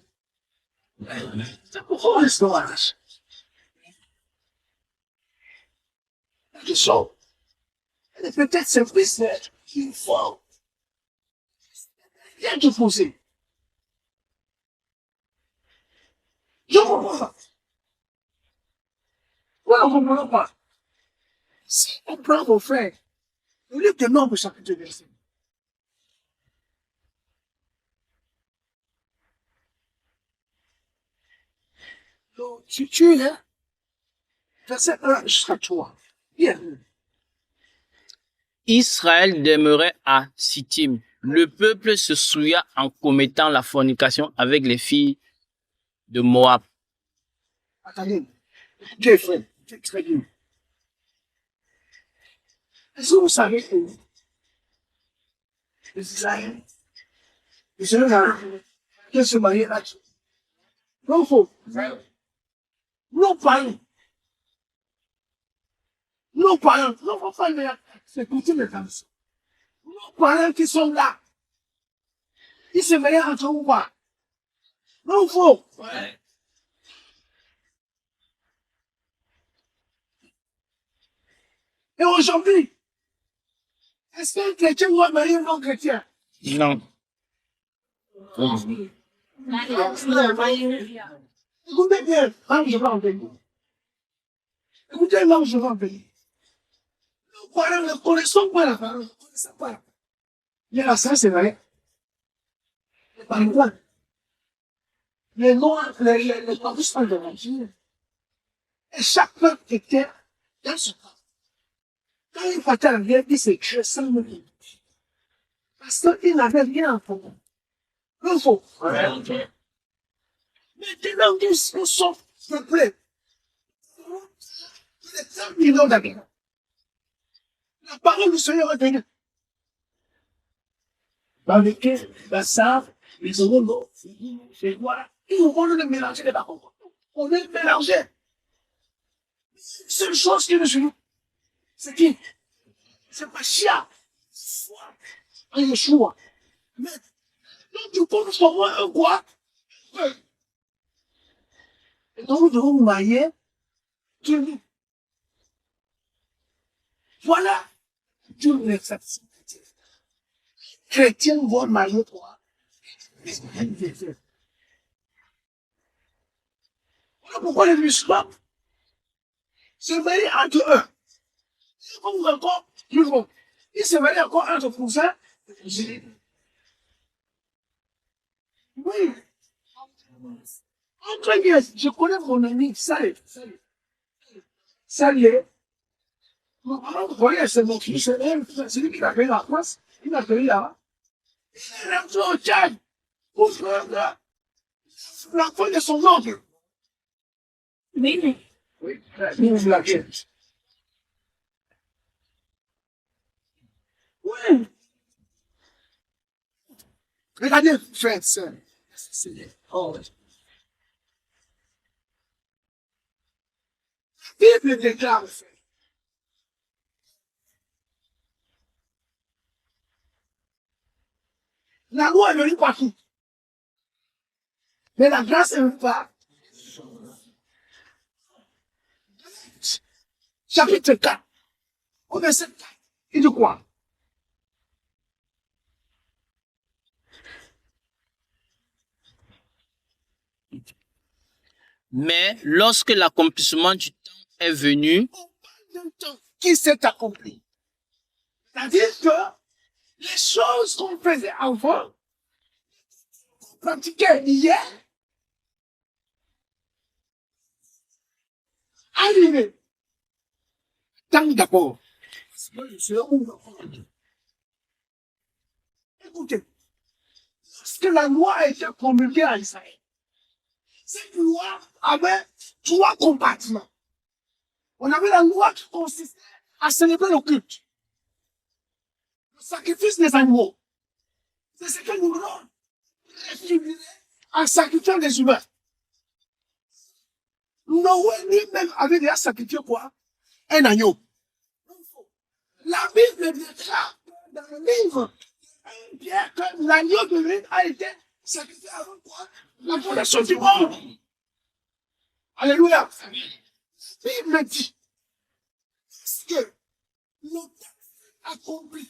C'est pourquoi on reste dans la tâche. La question, elle est peut-être simpliste, il faut bien te poser. Je ne comprends pas. Pourquoi on ne comprend pas? Si on prend vos frères, au lieu de nombre chapitre verset. Donc, tu es là, verset 1 jusqu'à 3. Bien. Israël demeurait à Sittim. Le peuple se souilla en commettant la fornication avec les filles de Moab. Attendez, Dieu est frère, Dieu est très bien. Est-ce que vous savez que les Israéliens, les Seigneur qui se marient là-dessus? Non, faux. Nos parents, nos parents, c'est coutume de comme ça. Nos parents qui sont là, ils se marient entre eux ou pas? Non, faux. Et aujourd'hui, est-ce qu'un chrétien doit marier un non-chrétien? Non. Écoutez bien, là où je vais en venir. Écoutez là où je vais en venir. Nos parents ne connaissent pas la parole, ne connaissent pas la parole. Mais là, ça, c'est vrai. Mais par exemple, les noirs, les participants de la vie. Et chaque peuple était dans son camp. Quand il partait à la guerre, il s'écriait sans me dire. Parce qu'il n'avait rien en commun. Il faut. Maintenant, ils sont peuplés. Les 30 millions d'habitants. La parole du Seigneur est venue. Dans lesquels, la sable, les l'eau, les voilà. Ils vont le mélanger les paroles. On est mélangé. Seule chose qui est chez nous, c'est qui? C'est pas chia. Foi. En Yeshua. Mais, donc, du coup, nous sommes un quoi? Et donc, nous devons nous marier de nous. Voilà. Dieu nous accepte. Chrétien vont marier toi. Voilà pourquoi les musulmans se marient entre eux. Comme encore, ils se marient encore entre cousins. Oui. Entre nièces, je connais mon ami, Salé. Salé. Mon parent, vous voyez, c'est mon fils, c'est lui qui l'a payé la France. Il m'a payé là. Il est rentré au Tchad. Pour faire l'enfant de son oncle. Oui. Oui, il l'a fait. Oui. Regardez, frère, sœur. Oh. La Bible déclare, frère. La loi est venue partout. Mais la grâce est venue pas. Chapitre 4, au verset 4. Il dit quoi? Mais lorsque l'accomplissement du temps est venu, On parle d'un temps qui s'est accompli. C'est-à-dire que les choses qu'on faisait avant, qu'on pratiquait hier, arrivé. Tant d'abord. Parce que je suis où? Écoutez, lorsque la loi a été promulguée à Israël, cette loi avait 3 compartiments. On avait la loi qui consistait à célébrer le culte, le sacrifice des animaux. C'est ce que nous voulons réfléchir en sacrifiant des humains. Noé lui-même avait déjà sacrifié quoi? Un agneau. La Bible déclare dans le livre Pierre que l'agneau de l'île a été sacrifié avant quoi? La fondation du monde. Alléluia. La Bible dit que le temps accompli,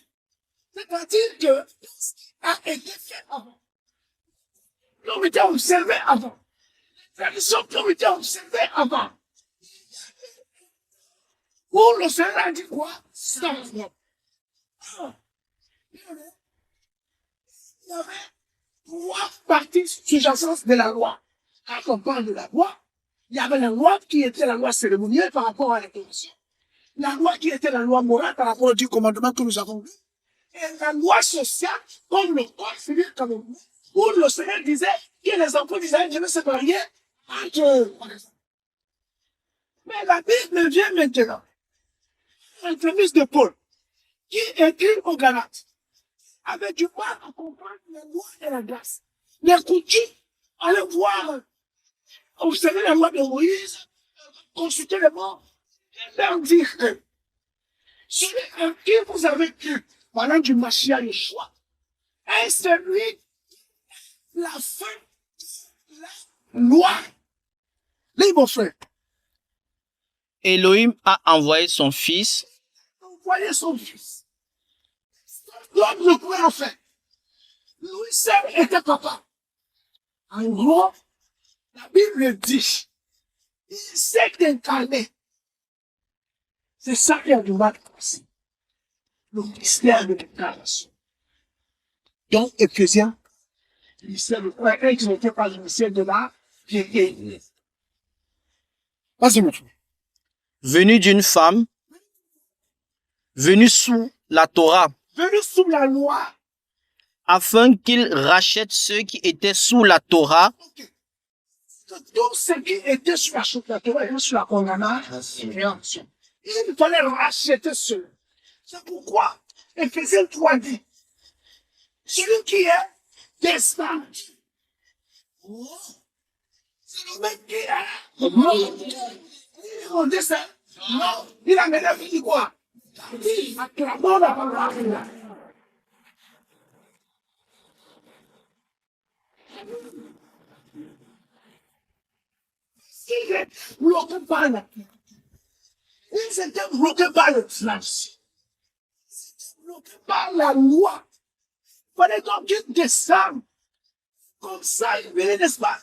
c'est-à-dire que ce qui a été fait avant, l'homme était observé avant, la tradition qui ont été observée avant, pour le Seigneur a dit quoi? Sans moi. Il y avait 3 parties sous-jacentes de la loi. Quand on parle de la loi, il y avait la loi qui était la loi cérémonielle par rapport à la commission. La loi qui était la loi morale par rapport aux 10 commandements que nous avons vus. Et la loi sociale, comme le code civil comme nous, où le Seigneur disait que les enfants d'Israël devaient se marier entre eux. Mais la Bible vient maintenant. L'entremise de Paul, qui écrit aux Galates, avait du mal à comprendre la loi et la grâce. Les coutumes, aller voir, observer la loi de Moïse, consulter les morts, et leur dire que celui en qui vous avez cru, pendant du Mashiach Yeshua, est celui, la fin de la loi. Les mon frère, Elohim a envoyé son fils envoyez son fils. L'homme ne pouvait en faire. Lui seul était capable. En gros, la Bible dit, il s'est incarné. C'est ça qui a du mal aussi. Le mystère de l'incarnation. Donc, Éphésiens, ministère de quoi, et qui n'était pas le ministère de la vérité. Vas-y, mon frère. Venu d'une femme, venu sous la Torah, Venu sous la loi. afin qu'il rachète ceux qui étaient sous la Torah Okay. Donc, ceux qui étaient sur la Torah et sur la condamnation, il fallait racheter ceux. C'est pourquoi Éphésiens 3 dit, celui qui est descendu, c'est le mec qui est on descend. Non, il a maintenant dit quoi? Acclamons la parole. Il est bloqué par la ils étaient bloqués par le flash. Ils étaient bloqués par la loi. Il fallait donc qu'ils descendent. Comme ça, il venait, n'est-ce pas?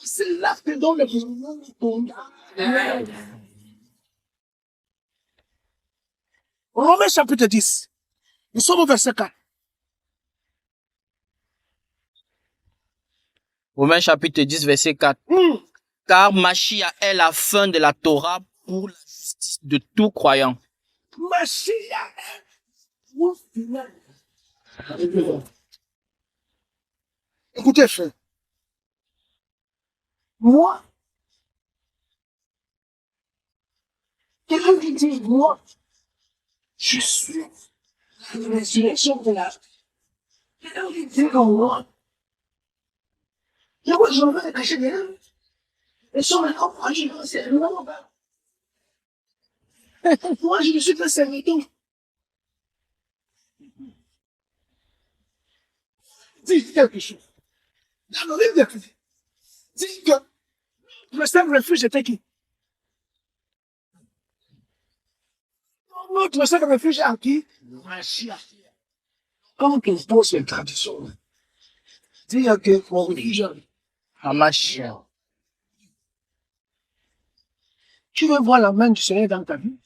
C'est là que dans le mouvement tombe. Romains chapitre 10. Nous sommes au verset 4. Romains chapitre 10, verset 4. Car Mashiach est la fin de la Torah pour la justice de tout croyant. Mashiach est pour finir. Écoutez, frère. Moi, quelqu'un qui dit, moi, je suis la résurrection de la vie. Quelqu'un qui dit comme moi, moi, je veux cacher des gens. Et sur mes enfants, je veux c'est moi. Moi, je me suis fait serviteur. Dis quelque chose. Dans le livre d'Éphésiens, dis que le seul refuge était qui? Notre seul refuge est qui? Mashiach. Comment qu'on pose une tradition? Dis que mon refuge À Mashiach. tu veux voir la main du Seigneur dans ta vie?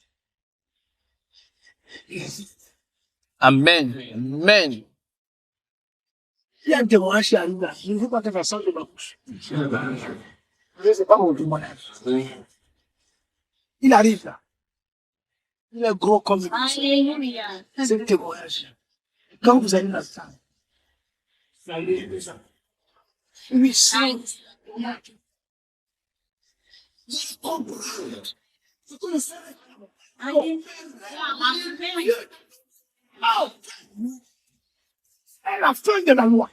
Amen. Amen. Il y a un témoignage qui arrive là. Je ne veux pas te faire ça de ma bouche. C'est pas mon témoignage. Il arrive là. Il est gros comme une Alléluia. c'est un témoignage. Quand vous allez dans la salle, vous allez déjà. Oui, c'est vous allez comprendre. C'est que le Seigneur est la fin de la loi.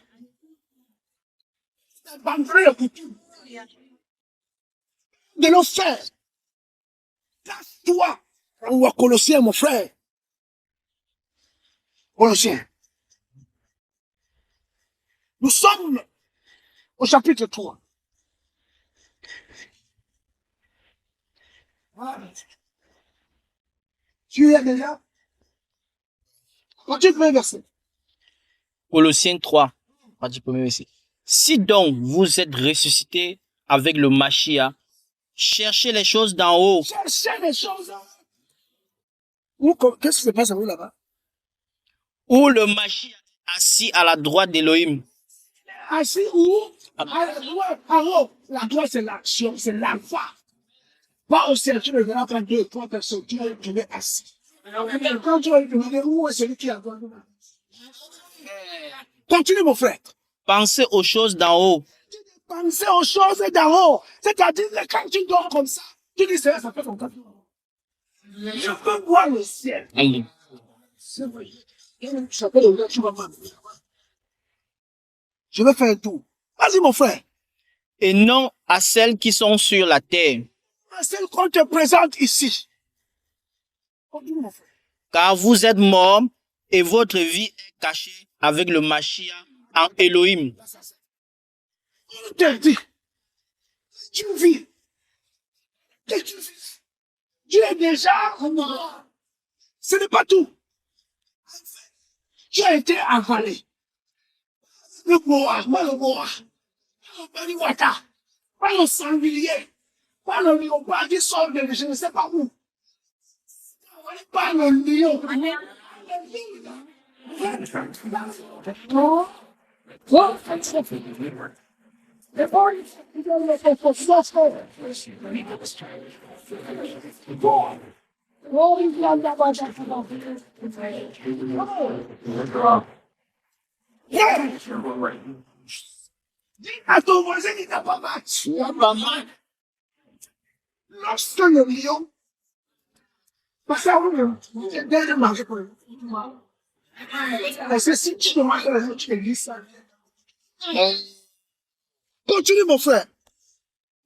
C'est abandonner le coutume de nos frères. Place-toi. On voit Colossiens, mon frère. Colossiens. Nous sommes au chapitre 3. Voilà. Tu y es déjà? Continue le premier verset. Colossiens 3, partie premier verset. Si donc vous êtes ressuscités avec le Mashiach, cherchez les choses d'en haut, Cherchez les choses. Qu'est-ce qui se passe à vous là-bas? où le Mashiach est assis à la droite d'Élohim. Assis où? À la droite, en haut. La droite, c'est l'action, c'est l'alpha. Pas au ciel, tu ne verras pas deux, trois personnes, tu vas trouver assis. Mais quand tu vas lui demander où est celui qui est à droite, continue, mon frère. Pensez aux choses d'en haut, Pensez aux choses d'en haut. C'est-à-dire que quand tu dors comme ça, tu dis, ça fait ton temps. Je peux voir le ciel. C'est vrai. Ça fait longtemps que tu vas pas. Je vais faire un tour. Vas-y, mon frère. et non à celles qui sont sur la terre. Celle qu'on te présente ici. Continue, mon frère. Car vous êtes morts et votre vie est cachée avec le Mashiach en Elohim. On te dit, tu vis. Que tu vis. Tu es déjà mort. Ce n'est pas tout. Tu as été avalé. Le bois, pas le bois. Pas le water. Pas le sanglier. Pas le léopard qui sort de je ne sais pas où. Pas le lion. Bon, les boys, ils ont le confiance. Bon, bon, ils ont la voix dis à ton voisin qu'il n'a pas mal. Tu n'as pas mal. Lorsque le lion passe à vous, c'est bien de manger pour lui. C'est si tu manges la journée, tu lis ça. Continue, mon frère.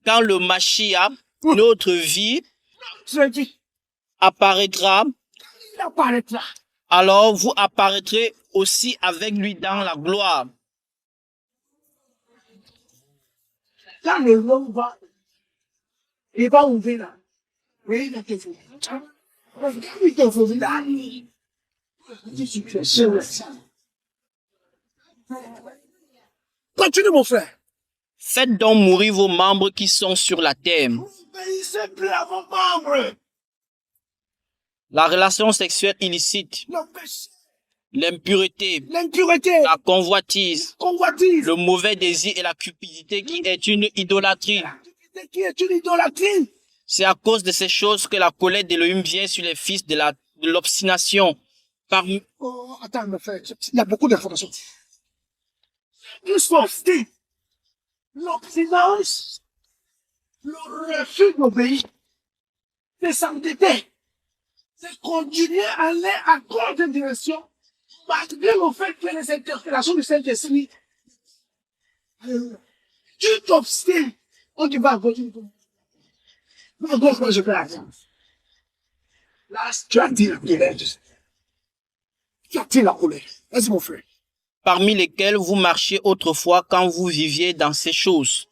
Quand le Mashiach, notre vie, Je dis, apparaîtra, il apparaîtra. alors vous apparaîtrez aussi avec lui dans la gloire. Quand le lion va, il va ouvrir là. Oui, il a été ouvert. Il a été ouvert là. Continue, mon frère. Faites donc mourir vos membres qui sont sur la terre. Vous obéissez plus à vos membres. La relation sexuelle illicite, Le péché, l'impureté, l'impureté, la convoitise, convoitise, le mauvais désir et la cupidité qui est une idolâtrie. l'activité qui est une idolâtrie. C'est à cause de ces choses que la colère d'Élohim vient sur les fils de l'obstination. Parmi Oh, attends, mon frère, il y a beaucoup d'informations. Ils sont obstinés. L'obstinence, le refus d'obéir, c'est s'entêter, c'est continuer à aller à contre direction, malgré le fait que les interpellations du Saint-Esprit. Alléluia. Tu t'obstines, on te va à gauche. À gauche, moi je fais la grâce. Là, tu as dit la colère. Tu as dit la colère. Vas-y, mon frère. parmi lesquels vous marchiez autrefois quand vous viviez dans ces choses.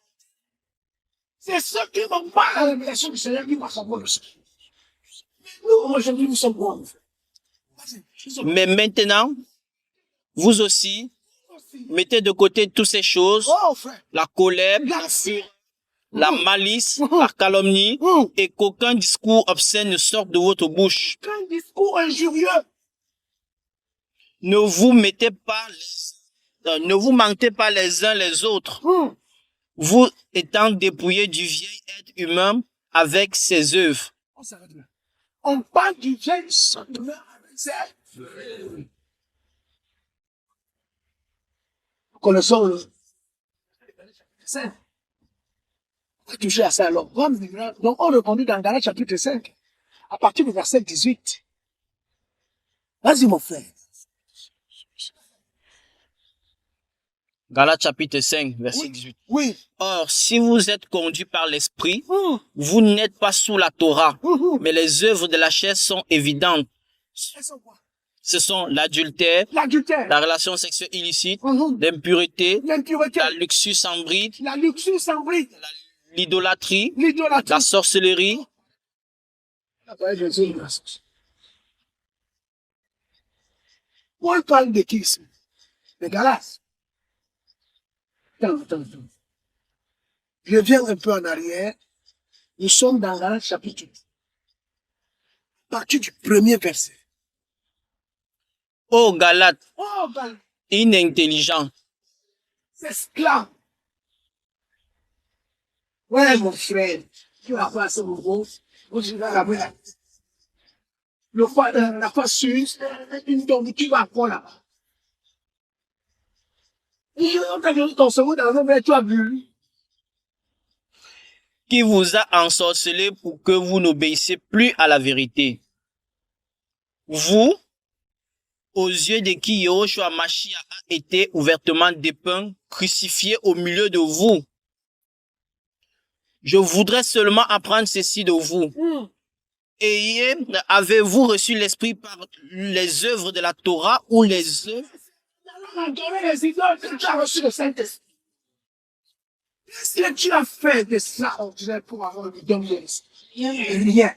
C'est ceux qui n'ont pas la révélation du Seigneur qui vont savoir le Seigneur. Nous, aujourd'hui, nous sommes bons. Mais maintenant, vous aussi, mettez de côté toutes ces choses, Oh, frère. la colère, La la malice, la calomnie, et qu'aucun discours obscène ne sorte de votre bouche. Un discours injurieux. Ne vous mettez pas ne vous mentez pas les uns les autres, vous étant dépouillés du vieil être humain avec ses œuvres. On s'arrête là. On parle du vieil sentiment avec ses œuvres. Nous connaissons le. C'est. On va toucher à ça alors. Donc, on reconduit dans Galates chapitre 5, à partir du verset 18. Vas-y, mon frère. Galates chapitre 5, verset 18. Oui. Or, si vous êtes conduits par l'Esprit, vous n'êtes pas sous la Torah, mais les œuvres de la chair sont évidentes. Elles sont quoi? Ce sont l'adultère, L'adultère, la relation sexuelle illicite, l'impureté, l'impureté, la luxure sans bride, la luxure sans bride, l'idolâtrie, l'idolâtrie. la sorcellerie. Paul parle de qui ici? De Galates. Attends. Je viens un peu en arrière. Nous sommes dans Galates chapitre 8. À partir du premier verset. Ô Galates, Oh, ben, inintelligents, c'est esclave. Ouais, mon frère. Tu vas voir ce mot. Tu vas la voir. La foi suisse, une tombe, tu vas apprendre là-bas. Et on t'a vu ton second dans le tu as vu. qui vous a ensorcelé pour que vous n'obéissiez plus à la vérité. Vous, aux yeux de qui Yahushua Mashiach a été ouvertement dépeint, crucifié au milieu de vous. Je voudrais seulement apprendre ceci de vous. Avez-vous reçu l'Esprit par les œuvres de la Torah ou les œuvres? On a donné les idoles que tu as reçu le Saint-Esprit. Qu'est-ce que tu as fait de ça pour avoir le don de l'Esprit? Rien.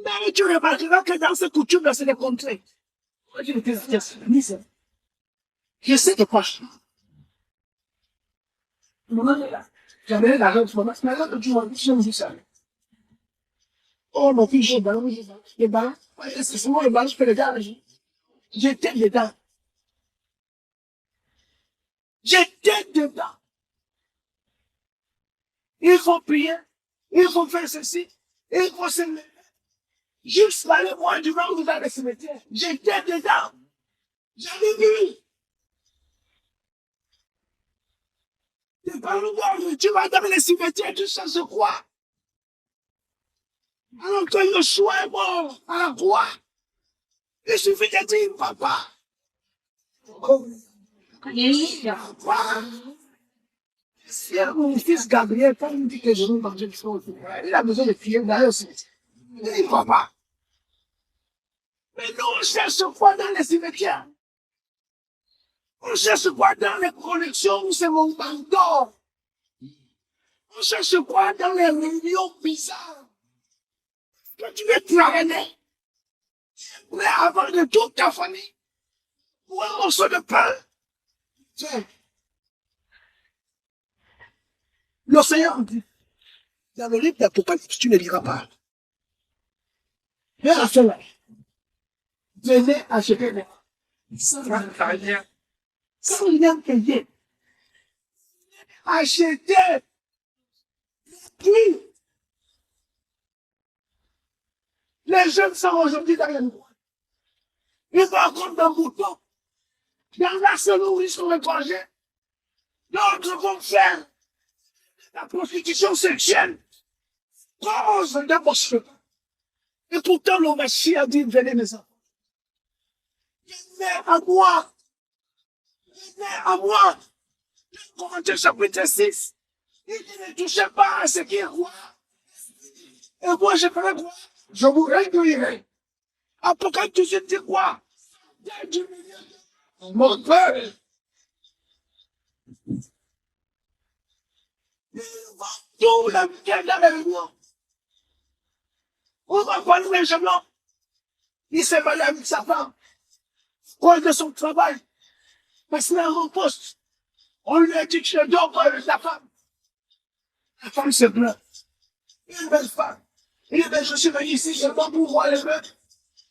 Mais tu remarqueras que dans ces coutumes, c'est des contrées. Je sais de quoi je parle. J'avais l'argent de ce moment. Mais là, tu vois, je me dis ça. Oh, mon fils, j'ai le ballon. Les ballons. C'est souvent le ballon, je fais le gars. J'étais dedans. J'étais dedans. Il faut prier. Il faut faire ceci. Il faut se lever. Jusqu'à le mois du monde dans le cimetière. J'étais dedans. J'avais vu. Tu vas le voir, tu vas dans le cimetière, tu cherches quoi? Alors que Yoshua est mort à la croix. Il suffit de dire, papa. Si mon fils Gabriel, quand il me dit que je veux manger le fond, il a besoin de prier d'aller au cimetière. Il dit, papa. Mais nous, on cherche quoi dans les cimetières? On cherche quoi dans les connexions où c'est mon banc d'or? On cherche quoi dans les réunions bizarres? Que tu veux traîner. Mais avant de toute ta famille, ou un morceau de pain. Tiens. Le Seigneur dit, dans le livre d'Apocalypse, tu ne liras pas. Mais à cela, venez acheter les sans rien. Sans rien payer. Achetez. Puis, les jeunes sont aujourd'hui dans les bois. Ils vont contre un mouton. Dans la selon où ils sont étrangers. D'autres vont faire la prostitution sexuelle. Cause de morceaux. Et pourtant, le Messie a dit, venez mes enfants. Venez à moi. Venez à moi. Corinthiens chapitre 6. Il dit, ne touchez pas à ce qui est roi. Et moi, je ferai quoi? Je vous recueillerai. Apocalypse, tu dis quoi? Mon père. Tout le week-end dans la réunion. On va prendre les jeunes. Il s'est marié avec sa femme. Cause de son travail. Parce qu'il a un poste. On lui a dit que je dors avec la femme. La femme se plaint. Une belle femme. Il dit, ben, je suis venu ici seulement pour voir les meufs.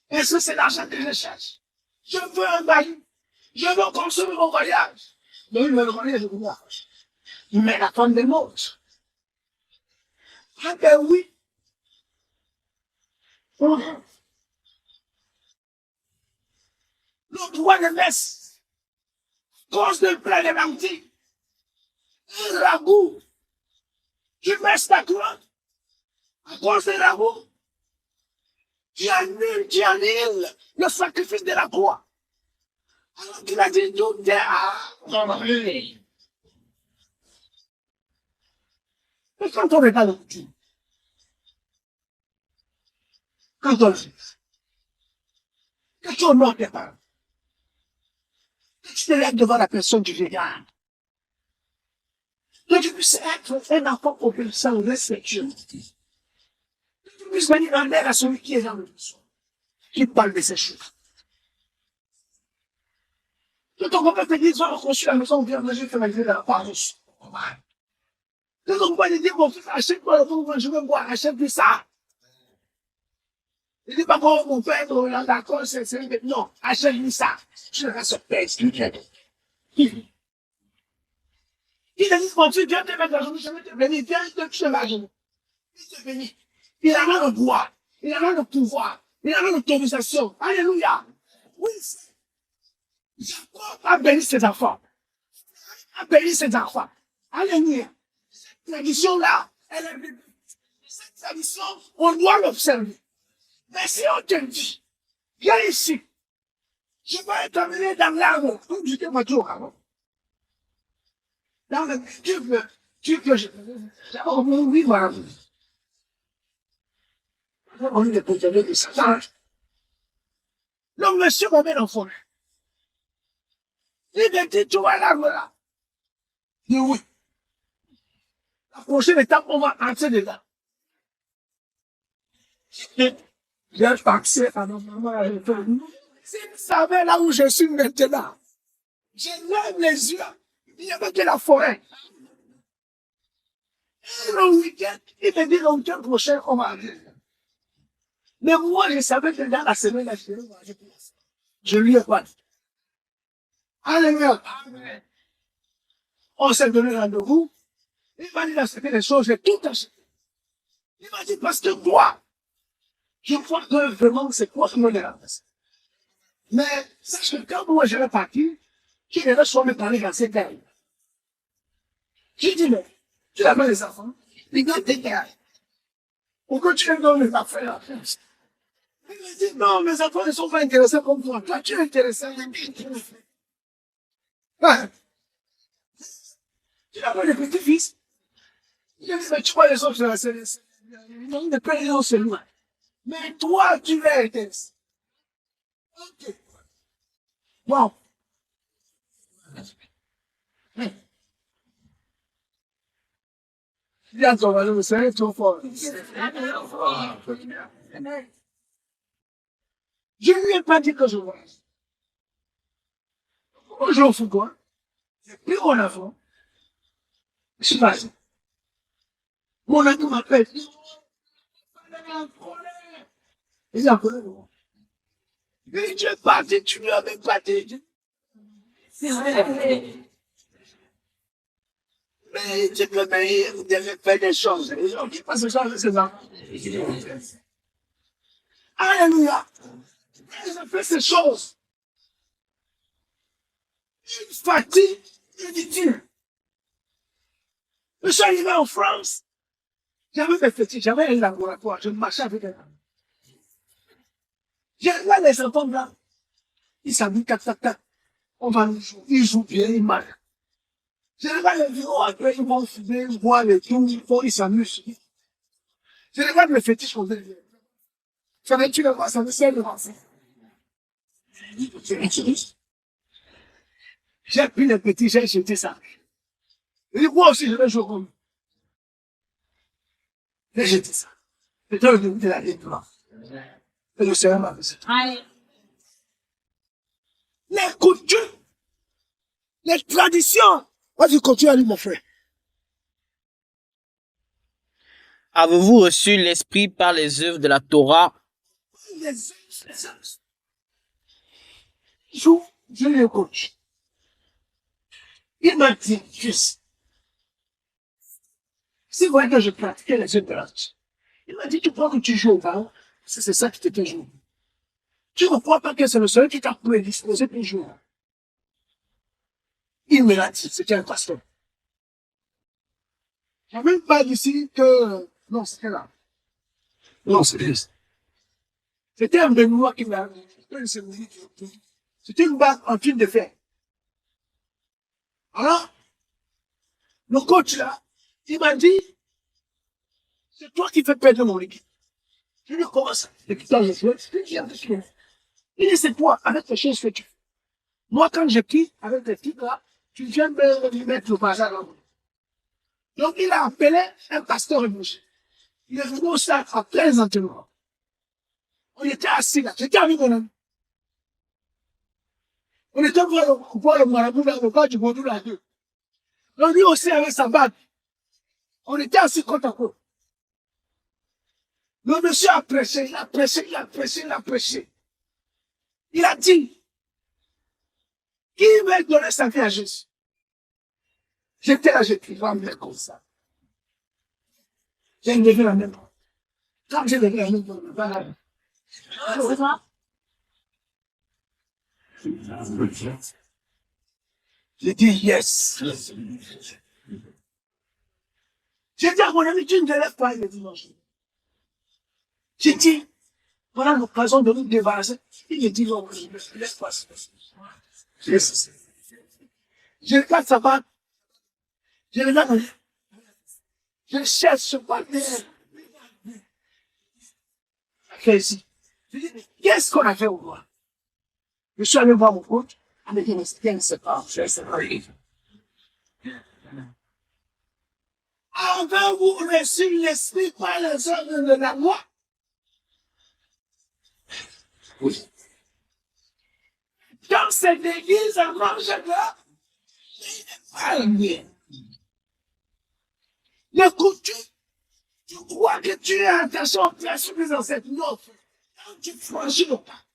Est-ce que c'est l'argent que je cherche? Je veux un mari. Je veux consommer mon voyage. Donc, il me le connaît, je veux voir. Mais la femme des morts. Ah ben oui. Le droit de messe. Cause de plein de menti. Un ragoût. Je mets ta croix. À cause des ragoûts. Tu annules le sacrifice de la croix. Alors qu'il a dit tout est à mais quand on regarde le Dieu, quand on le fait, quand tu honores tes parents, quand tu te lèves devant la personne du vieillard, que tu puisses être un enfant obéissant, respectueux, que tu puisses venir en aide à celui qui est dans le besoin, qui parle de ces choses. Que ton papa te dise, on a construit la maison, on vient manger, faire manger de la part de son. Que ton papa te dise, mon fils, achète-moi le bon, je veux boire, achète-lui ça. Il dit pas bon, mon père, on est d'accord, c'est, non, achète-lui ça. Je vais se pèse, il dit, mon fils, viens te mettre à genoux, je vais te bénir, viens te toucher ma genou. Il te bénit. Il a le pouvoir, il a le pouvoir, il a l'autorisation. Alléluia. Oui, Jacob a béni ses enfants. A béni ses enfants. Alléluia. Cette tradition-là, elle est biblique. Cette tradition, on doit l'observer. Mais si on te dit, viens ici, je vais t'amener dans l'arbre, comme je t'ai dit au avant. Dans le tu que je oui, voilà. On est préservé de Satan. Le monsieur m'amène en forêt. Il me dit, tu vois l'arbre là. Je dis oui. La prochaine étape, on va entrer dedans. J'ai passé à ma maman. S'il savait là où je suis maintenant, je lève les yeux, il y avait de la forêt. Et le week-end, il me dit le week-end prochain, on va aller. Mais moi, je savais que dans la semaine, je vais manger pour la semaine. Je lui ai pas dit. Alléluia. On s'est donné rendez-vous. Il m'a dit d'acheter les choses, j'ai tout acheté. Il m'a dit, parce que moi, je crois que vraiment, c'est quoi qui me dérange. Mais, sache que quand moi je vais partir, je vais soit me parler dans cette terre. J'ai dit, mais, tu as les enfants, les gars, t'es terres. Pourquoi tu es dans les affaires? Il m'a dit, non, mes enfants ne sont pas intéressés comme toi. Toi, tu es intéressé. Ah, tu as pas de petits-fils. Il a dit, mais tu vois les autres, non, ne pas les gens, c'est loin. Mais toi, tu es intéressé. Ok. Wow. Viens, ton mari, vous savez trop fort. Je ne lui ai pas dit que je voyage. Je m'en fous quoi. J'ai pris mon enfant. Je suis parti. Mon ami m'appelle. Il a un problème. Il dit, tu es parti, tu ne lui as même pas dit. Mais tu peux devais faire des choses. Et on dit pas ce genre de ces enfants. Alléluia. Ils ont fait ces choses. Une fatigue ridicule. Je suis arrivé en France. J'avais des fétiches, j'avais un laboratoire, je marchais avec un homme. J'ai là les enfants là. Ils s'habillent tac tac tac. On va jouer, ils jouent bien, ils marchent. Je regarde les vidéos après, ils vont fumer, ils boivent et tout, ils s'amusent. Je regarde les fétiches qu'on fait. Ça veut tu le vois, ça veut c'est le lancer. J'ai pris les petits, j'ai jeté ça. Et moi aussi, je vais jouer comme eux. J'ai jeté ça. C'était le début de la victoire. Et le Seigneur m'a fait ça. Les coutumes, les traditions. Vas-y, continue à lire, mon frère. Avez-vous reçu l'Esprit par les œuvres de la Torah? Les hommes. Je le coach. Il m'a dit, juste, c'est vrai que je pratiquais les œuvres de la Torah. Il m'a dit, tu crois que tu joues au ballon? C'est ça qui te fait jouer. Tu ne crois pas que c'est le Seigneur qui t'a prédisposé pour jouer. Il me l'a dit, c'était un pasteur. Il n'y a même pas d'ici que... Non, c'était là. Non, c'était... C'était un Benoît qui m'a... C'était une bague en fil de fer. Alors, le coach là, il m'a dit, c'est toi qui fais perdre mon équipe. Je lui dis, comment ça? Depuis quand je jouais, il dit, c'est toi, avec les choses que tu fais. Moi, quand je quitte, avec les filles là, tu viens me mettre le bazar là. Donc, il a appelé un pasteur rouge. Il est venu au stade après les entraînements. On était assis là, j'étais avec mon ami. On était voir le marabout dans le bas du Gondou là, deux. Donc, lui aussi avec sa bague. On était assis côte à côte. Le monsieur a prêché, il a prêché, il a prêché, il a prêché. Il a dit, qui veut donner sa vie à Jésus? J'étais là, j'ai pris la main comme ça. J'ai levé la main. Quand j'ai levé la main, j'ai dit yes. J'ai dit à mon ami, tu ne te lèves pas le dimanche. J'ai dit, voilà l'occasion de nous débarrasser. Il me dit, non, je ne me laisse pas. Je regarde sa bague. Je regarde. Je cherche ce partenaire. Fait ici. Je dis, qu'est-ce qu'on a fait au roi? Je suis allé voir mon coach. Il m'a dit, mais c'est pas, c'est pas. Avez-vous reçu l'esprit par les œuvres de la loi? Oui. Dans cette église, à Marge-là, le coutume, tu crois que tu es attaché tu as suivi dans cette note. Quand tu franchis le pas,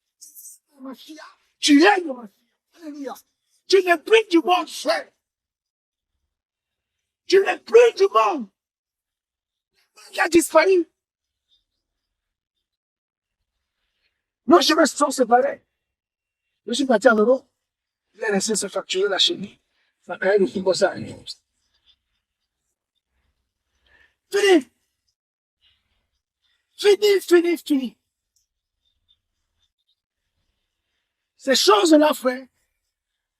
tu es le Alléluia. Tu n'es plus du bon frère. Tu n'es plus du monde. Il a disparu. Nos chemins se sont séparés. Je suis parti en Europe. Il a laissé se facturer la chenille. Ça a quand même comme ça. Fini. Fini, fini, fini. Ces choses-là, frère,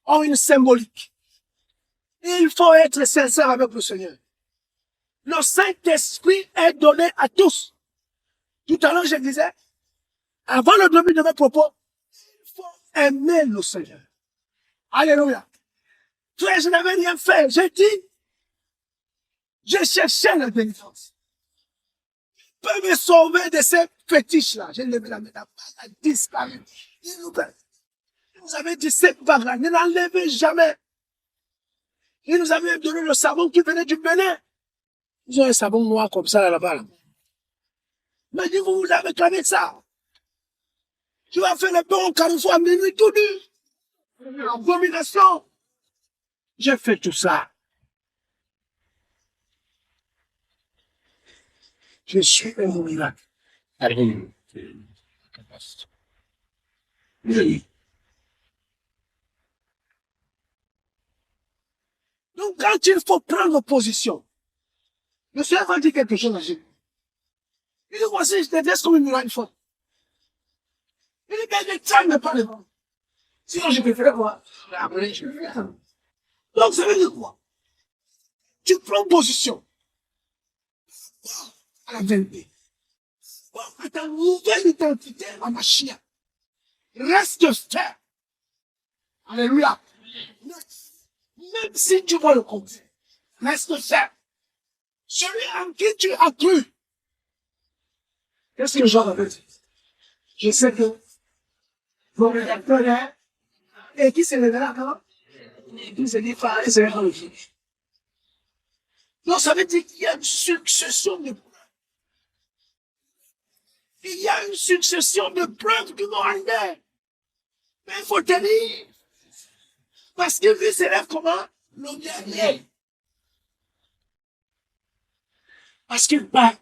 ont une symbolique. Et il faut être sincère avec le Seigneur. Le Saint-Esprit est donné à tous. Tout à l'heure, je disais, avant le début de mes propos, il faut aimer le Seigneur. Alléluia. Frère, je n'avais rien fait. J'ai dit, je cherchais la délivrance. Il peut me sauver de ces fétiches-là. J'ai levé la main, la bague a disparu. Vous avez dit cette bague-là, ne l'enlevez jamais. Il nous avait donné le savon qui venait du Bénin. Ils ont un savon noir comme ça là-bas. Là. Mais dit, vous avez clamé ça. Tu vas faire le bon carrefour à minuit tout nu. Abomination. J'ai fait tout ça. Je suis un miracle. Oui. Donc, quand il faut prendre position, le Seigneur va dire quelque chose à Jésus. Il dit, voici, je te laisse comme une muraille forte. Il dit, mais ne tremble pas devant. Sinon, je préfère voir. Après, je vais faire. Donc, ça veut dire quoi? Tu prends position à la vérité. À ta nouvelle identité en Machia. Reste ferme. Alléluia. Même si tu vois le contraire, reste ferme. Celui en qui tu as cru. Qu'est-ce que Jean avait dit? Je sais que vos rédacteurs, hein, et qui se révélera quand? Qui se dit, frère, c'est un juge. Donc, ça veut dire qu'il y a une succession de preuves. Il y a une succession de preuves qui vont arriver. Mais il faut tenir. Parce que lui s'élève comment? Le dernier. Parce qu'il parle.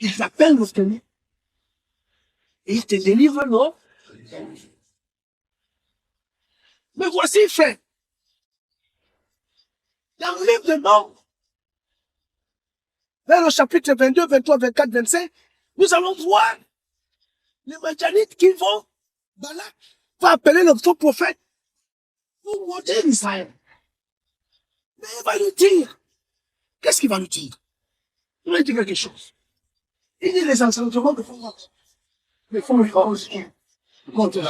Il t'appelle le tenir. Et il te délivre, non? Mais voici, frère. Dans le livre de Nombre, vers le chapitre 22, 23, 24, 25, nous allons voir les Madianites qui vont, Balak va appeler le faux prophète pour monter l'Israël. Mais il va lui dire, qu'est-ce qu'il va lui dire? Il va lui dire quelque chose. Il dit les enseignements de fond, les fonds de rose, contre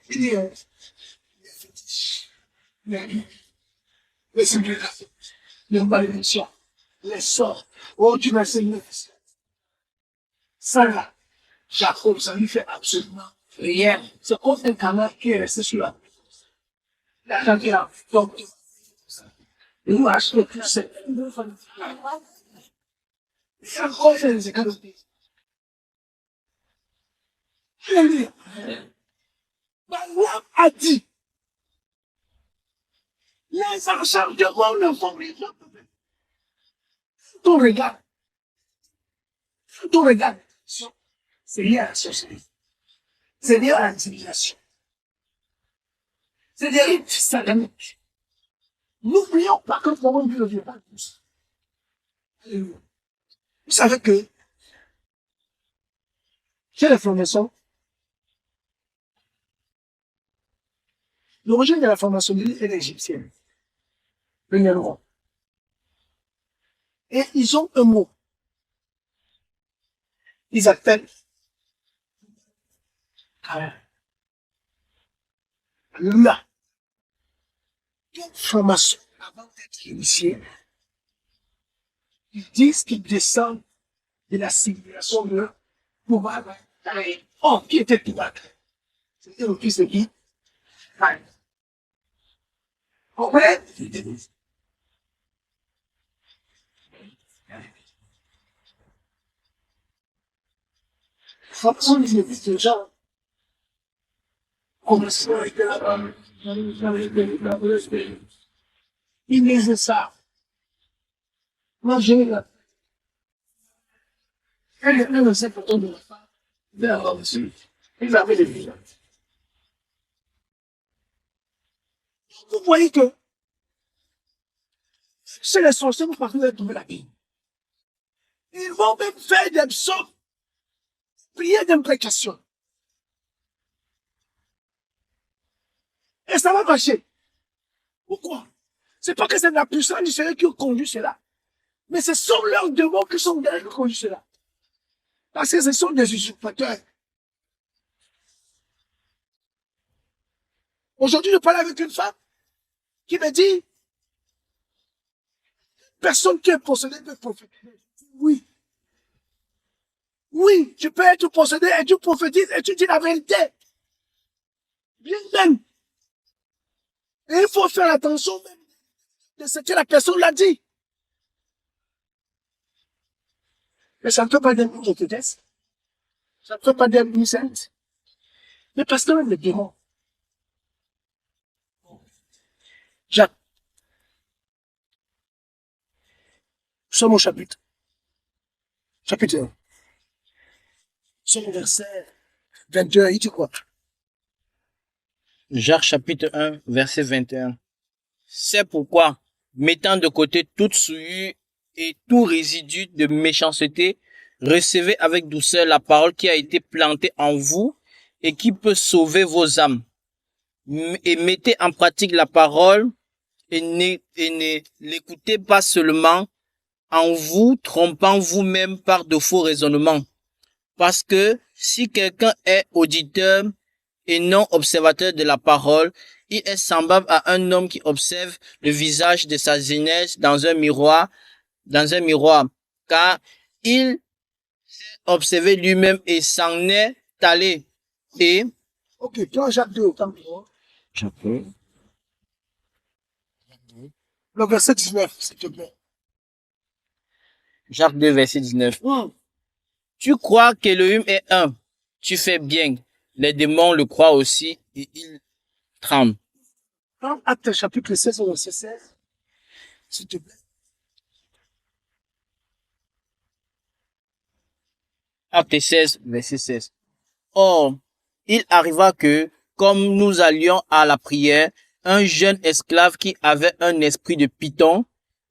il dit, les fétiches, les simulations, les malédictions, les sorts, oh, tu m'as saigné. Ça là, Jacob, ça lui fait absolument rien. C'est comme un canard qui est resté sur la l'argent qu'il a donc il nous a acheté tout ça. Il a encore fait des économies. Il a dit, Balaam a dit, les enchantements ne font rien. Ton regard, ton regard, c'est lié à la société. C'est lié à la civilisation. C'est lié à satanique. N'oublions pas que nous avons vu le Dieu pas tous. Alléluia. Vous savez que chez les francs-maçons, l'origine de la franc-maçonnerie est égyptienne. Premièrement. Et ils ont un mot. Ils appellent Alléluia. Toute franc-maçon, avant d'être initié, ils disent qu'ils descendent de la civilisation de Pouvad. Oh, qui était Pouvad? C'était le fils de qui? En fait, franc-maçon, ils disent déjà, Commençons avec il lisait ça. Moi, j'ai elle sait pourtant de la femme. Vers aussi. Il avait des visions. Vous voyez que c'est les sorciers qui partent de trouver la vie. Ils vont même faire des psaumes, prier d'imprécation. Et ça va marcher. Pourquoi? C'est pas que c'est la puissance du Seigneur qui conduit cela. Mais ce sont leurs démons qui sont derrière qui conduisent cela. Parce que ce sont des usurpateurs. Aujourd'hui, je parle avec une femme qui me dit, personne qui est possédé peut prophétiser. Oui. Oui, tu peux être possédé et tu prophétises et tu dis la vérité. Bien même. Et il faut faire attention même de ce que la personne l'a dit. Mais ça ne peut pas dire une prophétesse. Ça ne peut pas dire une sainte. Mais parce que même le démon. Jacques. Nous sommes au chapitre 1. Sommes au verset 21, il dit quoi? Jacques chapitre 1, verset 21. C'est pourquoi, mettant de côté toute souillure et tout résidu de méchanceté, recevez avec douceur la parole qui a été plantée en vous et qui peut sauver vos âmes. Et mettez en pratique la parole et ne l'écoutez pas seulement en vous trompant vous-même par de faux raisonnements. Parce que si quelqu'un est auditeur et non observateur de la parole, il est semblable à un homme qui observe le visage de sa jeunesse dans un miroir, car il s'est observé lui-même et s'en est allé. Et, Ok, toi, Jacques 2, autant que moi. Le verset 19, s'il te plaît. Jacques 2, verset 19. Tu crois qu'Élohim est un. Tu fais bien. Les démons le croient aussi et ils tremblent. Dans Acte chapitre 16, verset 16, s'il te plaît. Acte 16, verset 16. Or, il arriva que, comme nous allions à la prière, un jeune esclave qui avait un esprit de python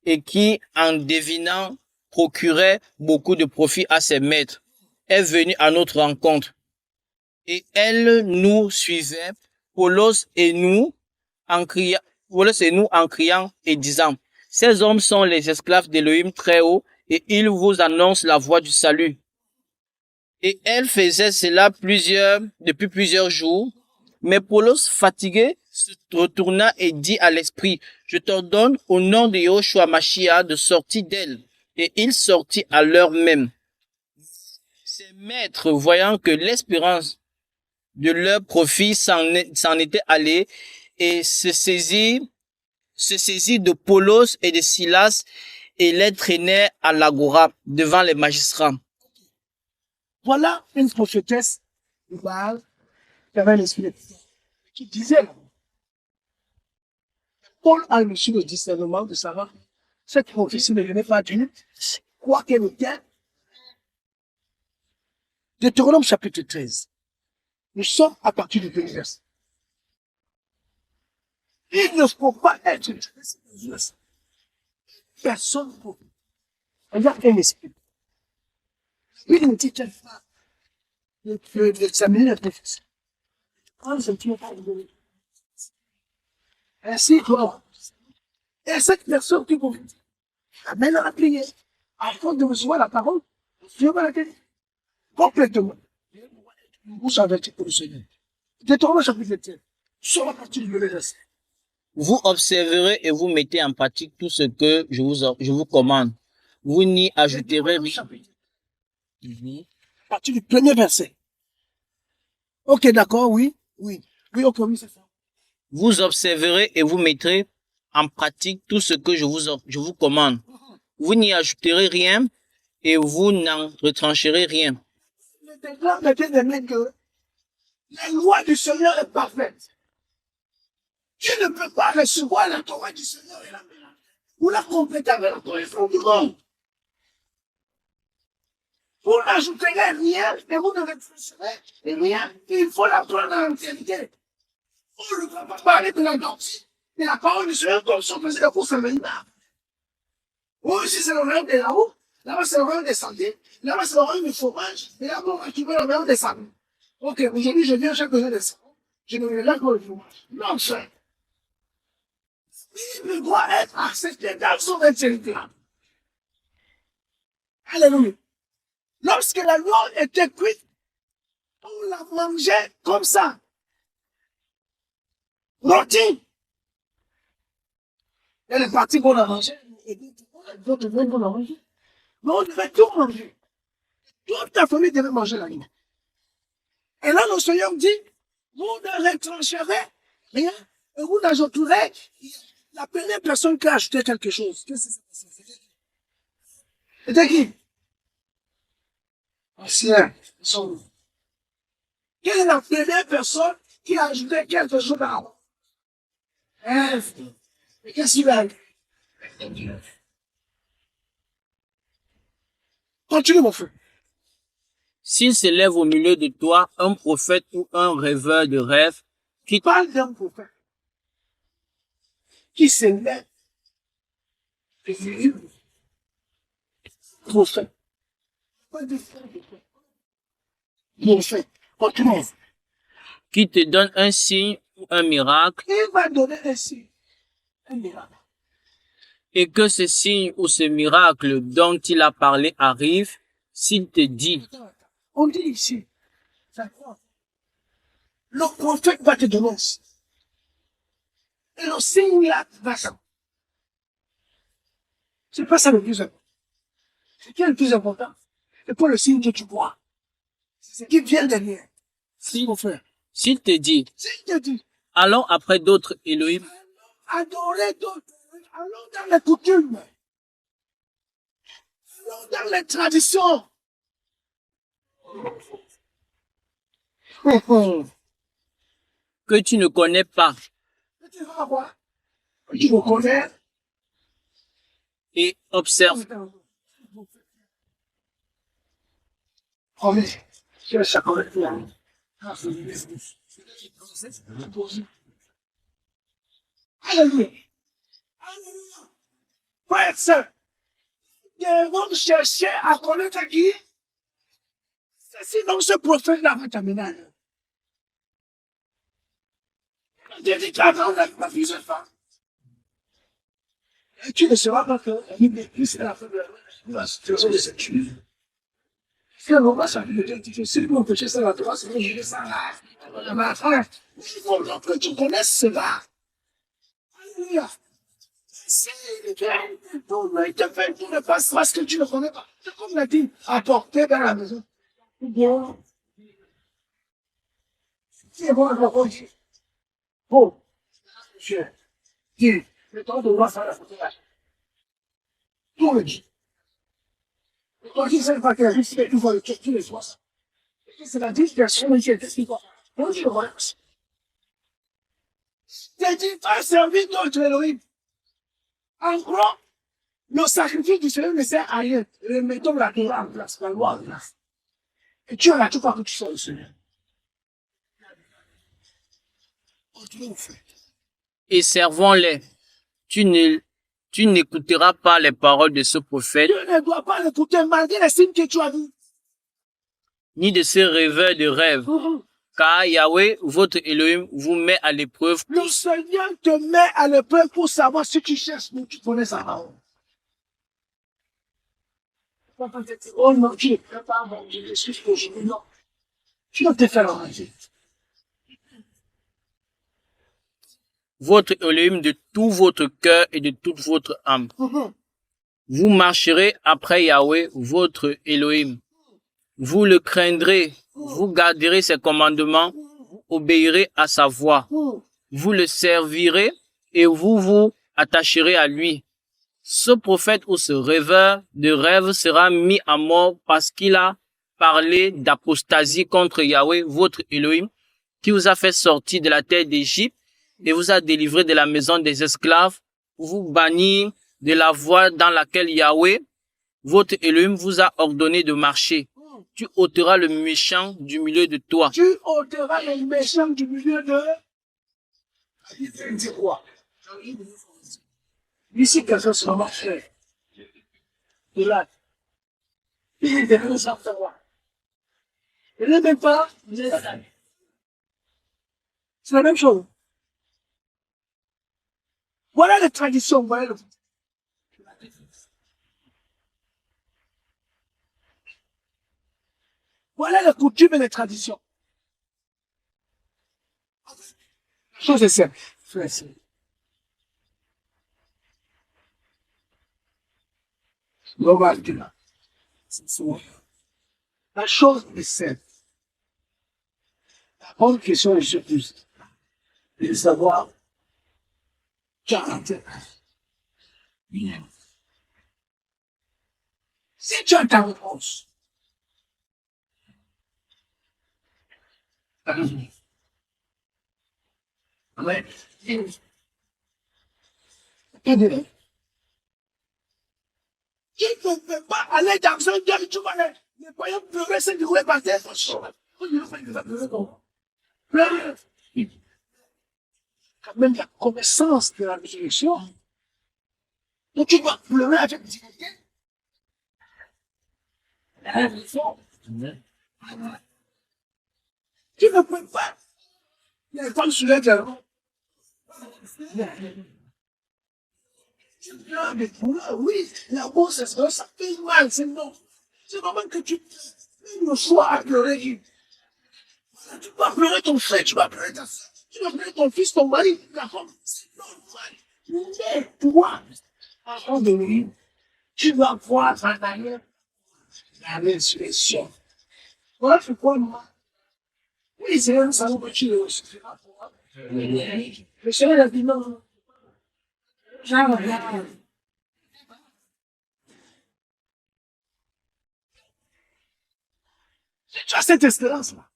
et qui, en devinant, procurait beaucoup de profit à ses maîtres, est venu à notre rencontre. Et elle nous suivait, Paulos et nous, en criant et disant, ces hommes sont les esclaves d'Élohim très haut et ils vous annoncent la voie du salut. Et elle faisait cela depuis plusieurs jours. Mais Paulos, fatigué, se retourna et dit à l'esprit, je t'ordonne au nom de Yahushua Mashiach de sortir d'elle. Et il sortit à l'heure même. Ses maîtres, voyant que l'espérance de leur profit s'en était allée, et se saisit de Paulos et de Silas et les traînait à l'agora devant les magistrats. Voilà une prophétesse de Baal qui avait l'esprit de Python, qui disait, Paul a reçu le discernement de savoir que cette prophétie ne venait pas d'une, quoi qu'elle était. Deutéronome chapitre 13. Nous sommes à partir du premier verset. Il ne faut pas être intéressé dans une assemblée. Personne ne peut. Il y a un esprit. Il ne dit qu'elle va d'examiner la prophétie. Prendre ce qui n'est pas de ainsi, toi. Et cette personne qui prophétise, amène à la prière, afin de recevoir la parole, Dieu va la donner. Complètement. Vous savez pour le Seigneur. Deutéronome chapitre 13. Sur la partie du verset. Vous observerez et vous mettez en pratique tout ce que je vous commande. Vous n'y ajouterez rien. À partir du premier verset. Ok, d'accord, oui. Oui, ok, oui, c'est ça. Vous observerez et vous mettrez en pratique tout ce que je vous commande. Vous n'y ajouterez rien et vous n'en retrancherez rien. Le déclare, bien aimé, que La loi du Seigneur est parfaite. Tu ne peux pas recevoir la Torah du Seigneur et la mélanger. Ou la compléter avec la Torah du monde. Vous n'ajouterez rien et vous ne réfléchirez rien. Il faut la prendre en entièreté. On ne va pas parler de la doctrine. Mais la parole du Seigneur comme si on faisait le cours féminin. Oui, si c'est le royaume de là-haut, là-bas c'est le royaume des santé, là-bas c'est le royaume du fromage, et là-bas on va trouver le royaume des santé. Ok, aujourd'hui je viens chaque jour des santé. Je ne me lève que le fromage. Non, cher. Il doit être accepté dans son intégrité. Alléluia. Lorsque la loi était cuite, on la mangeait comme ça. Rôti. Il y a les parties qu'on a mangées, et d'autres même qu'on a mangées. Mais on devait tout manger. Toute ta famille devait manger la ligne. Et là, le Seigneur dit, vous ne retrancherez rien, et vous n'ajouterez la première personne qui a ajouté quelque chose. Qu'est-ce que c'est? C'était qui? Ancien. Quelle est la première personne qui a ajouté quelque chose à la mais qu'est-ce qu'il a? Continue, mon frère. S'il s'élève au milieu de toi un prophète ou un rêveur de rêve qui Parle d'un prophète qui s'élève. Prophète. Pas de prophète. Continue. qui te donne un signe ou un miracle Il va donner un signe, un miracle. et que ce signe ou ce miracle dont il a parlé arrive, s'il te dit, On dit ici, ça croit. Le prophète va te donner un signe. Et le signe là va ça. C'est pas ça le plus important. Ce qui est le plus important, c'est pas le signe que tu vois. C'est ce qui vient derrière. Si, mon frère. s'il te dit, S'il te dit, allons après d'autres Elohim, adorer d'autres, allons dans les coutumes, allons dans les traditions. que tu ne connais pas, Tu vas voir. Tu me connais. et observe Promis. Je vais s'accorder. Alléluia. Alléluia. Frère, sœur, devons chercher à connaître qui? Sinon, ce prophète-là va t'amener à l'heure. Dédicace avec ma fille, femme. Et tu ne sauras pas que la Bible est plus à la fin de la situation de cette chose. Si on va s'appeler de Dieu, si on peut chercher la Torah, c'est que je vais ça là. Il faut donc que tu connaisses cela. Alléluia. Si il te fait, tu ne passes pas ce que tu ne connais pas. C'est comme l'a dit, apporter dans la maison. Bien. C'est bon, je vais dire. Bon. Monsieur. Dis, le temps de voir ça, la photo là. Tout le dit. Et quand je ne sais pas qu'elle risque, tu vois le truc, tu les vois ça. Et c'est la dispersion ici, qu'est-ce qu'il voit? Moi, je le vois aussi. T'as dit, t'as servi d'autres Elohim. En gros, le sacrifice du Seigneur ne sert à rien. Remettons la Torah en place, la loi en place. Et tu as tout pas que tu sois le Seigneur. Continue, mon frère. et servons-les. Tu n'écouteras pas les paroles de ce prophète, Tu ne dois pas l'écouter malgré les signes que tu as vus. ni de ce rêveur de rêve, car Yahweh, votre Elohim, vous met à l'épreuve Le Seigneur te met à l'épreuve pour savoir si tu cherches ou tu connais sa parole. Oh non, tu ne peux pas manger des choses que je veux. Non. Tu dois te faire manger. votre Elohim de tout votre cœur et de toute votre âme. Vous marcherez après Yahweh, votre Elohim. Vous le craindrez, vous garderez ses commandements, vous obéirez à sa voix. Vous le servirez et vous vous attacherez à lui. Ce prophète ou ce rêveur de rêve sera mis à mort parce qu'il a parlé d'apostasie contre Yahweh, votre Elohim, qui vous a fait sortir de la terre d'Égypte et vous a délivré de la maison des esclaves pour vous bannir de la voie dans laquelle Yahweh, votre Elohim, vous a ordonné de marcher. Tu ôteras le méchant du milieu de toi. Tu ôteras le méchant du milieu de... C'est quoi? Ici, quelqu'un se marchait. De là. Il est devenu sans savoir. Il n'est même pas... C'est la même chose. Voilà les traditions, voilà le... Voilà les coutumes et les traditions. La chose est simple. La chose est simple. La grande question est surtout de savoir caractère. Si tu as ta réponse, ouais. Tu ne peux pas aller dans un diable, tu vas les voyants pleurer, c'est du rouler par terre. Pleurer. Quand même la connaissance de la résurrection. Donc tu vas pleurer avec dignité. Tu ne peux pas. Les femmes sur les terrains. Mais pour là, oui, la bourse, ça fait mal, c'est non. C'est normal que tu le sois à pleurer. Tu vas pleurer ton frère, tu vas pleurer ta soeur, tu vas pleurer ton fils, ton mari, la femme. C'est normal. Mais toi, avant de rire, tu vas voir en arrière la résurrection. Voilà pourquoi moi. Oui, c'est un salon que tu le suffiras pour moi. Le Seigneur a dit non. Genre, tu as cette espérance-là.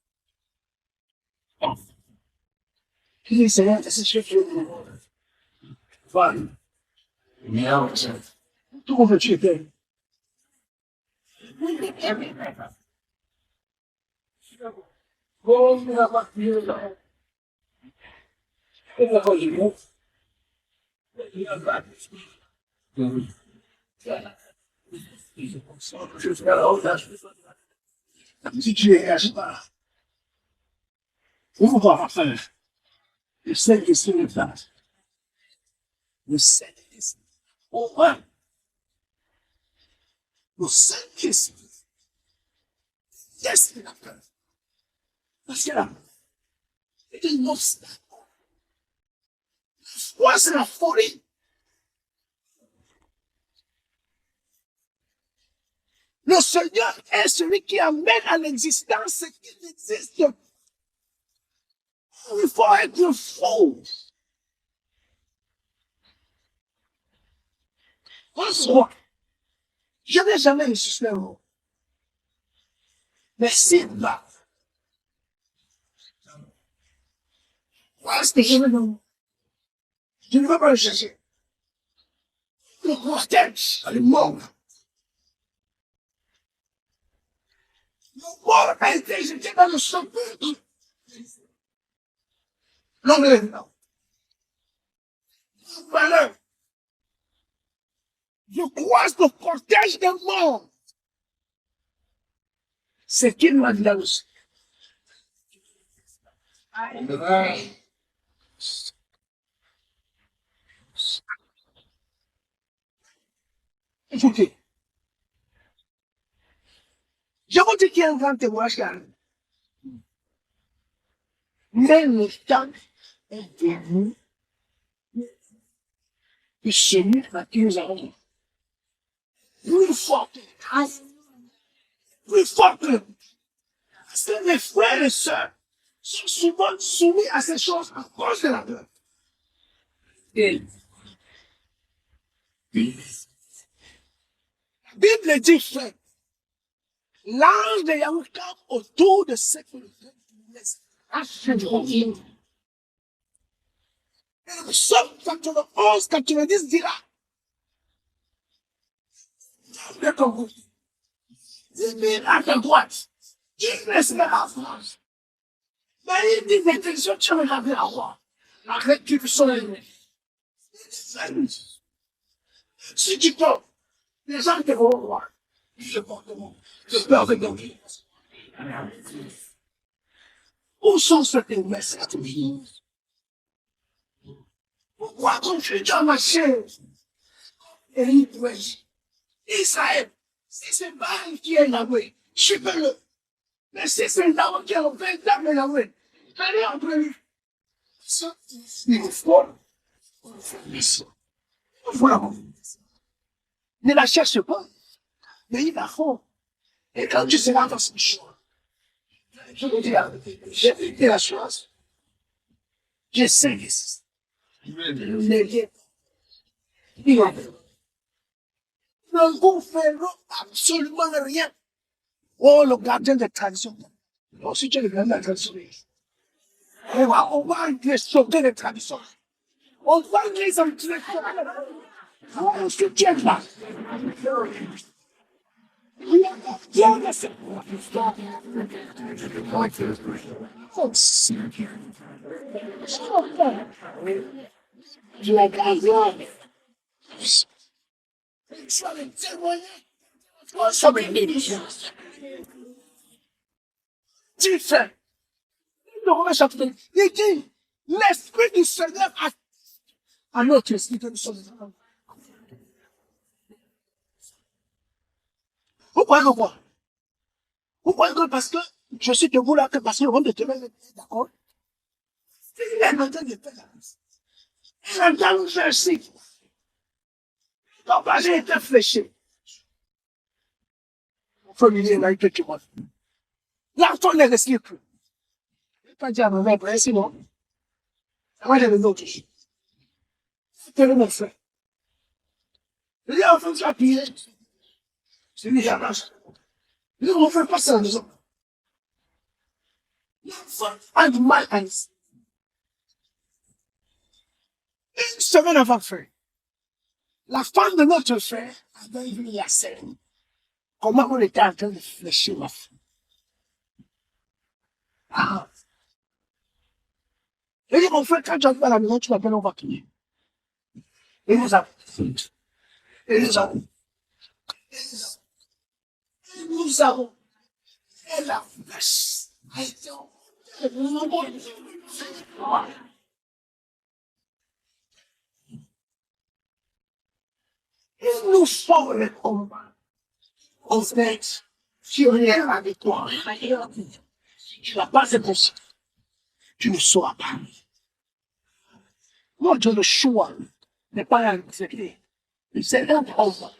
Tu dis, Seigneur, c'est ce que tu veux. Voilà. Tout qu'on veut, tu es fait. Bon, la partie là. Et la religion. Si tu es pas, on va faire le sel qui se le face. Le sel qui se au moins, le sel qui se laisse la peur. Parce que là, c'est une obstacle. Foi, c'est la folie. Le Seigneur est celui qui amène à l'existence ce qui existe. Il faut être faux. Moi, je n'ai jamais reçu le mot. Mais c'est là. Moi, c'était jamais le mot. Je ne veux pas le chercher. Le cortège, le mort. Le mort a été jeté dans le sang. Non, mais non. Malheur. Je croise le cortège des morts. C'est qu'il m'a dit là aussi. Écoutez, je vous dis qu'il y a un grand témoignage qui arrive. Mais le temps est venu que celui à qui nous avons plus forte, plus forte. Parce que mes frères et sœurs sont souvent soumis à ces choses à cause de la peur. Et la Bible dit, frère, l'ange de Yahweh campe autour de cette fenêtre. Psaume 91, 90 dira, de ton côté, dis à ta droite, je laisse la France. Mais il dit, l'intelligence, tu regardes la roi. Arrête, tu son ennemi. Si tu tombes, les gens te vont voir. Je porte mon, je peur de gagner. Où sont ceux qui me cette vie? Pourquoi tu dans ma chaise? Et il doit dire, Israël, si c'est Baal qui est là-bas, je peux le. Mais si c'est là qui est en fait là-bas, allez entre lui. Ça, il faut. Voilà. Ne la cherche pas, mais il la faut. Et quand tu seras dans ce choix, je veux dire, j'ai fait la chose. Je sais que c'est. Il a fait. Ne vous ferons absolument rien. Oh, le gardien des traditions. Oh, si tu es le gardien des traditions, on va les sauter les traditions. On va les entrer. Oh, ce que tu es là. Viens de cette je la garde. Tu vas me témoigner. Ça me dit. Tu fais. Le roi chapitre. Il dit, l'esprit du Seigneur a notre esprit de Seigneur. Pourquoi le roi? Pourquoi que parce que je suis debout là, que parce que le roi de Témène est d'accord? Il est en train de faire la liste. Il est en train de faire ci. Donc, j'ai été fléché. Mon familier là, il peut te voir. L'argent ne respire plus. Je ne vais pas dire à mon maître, sinon, ça va devenir autre chose. C'était le mon frère. Il dit, enfin, tu as pillé. Je lui dis, ah, il on ne fait pas ça, nous autres. L'enfant a du mal à ici. Une semaine avant faire, la femme de notre frère avait vu la scène. Comment on était en train de fléchir la femme. Ah. Il dit, mon frère, quand tu arrives à la maison, tu m'appelles, on va crier. Et nous avons. Et nous avons. Et nous avons. Et la flèche a été et nous sommes le combat. En fait, tu rien avec toi. Tu n'as pas cette possible. Tu ne sauras pas. Moi, j'ai le choix n'est pas à accepter. C'est un combat.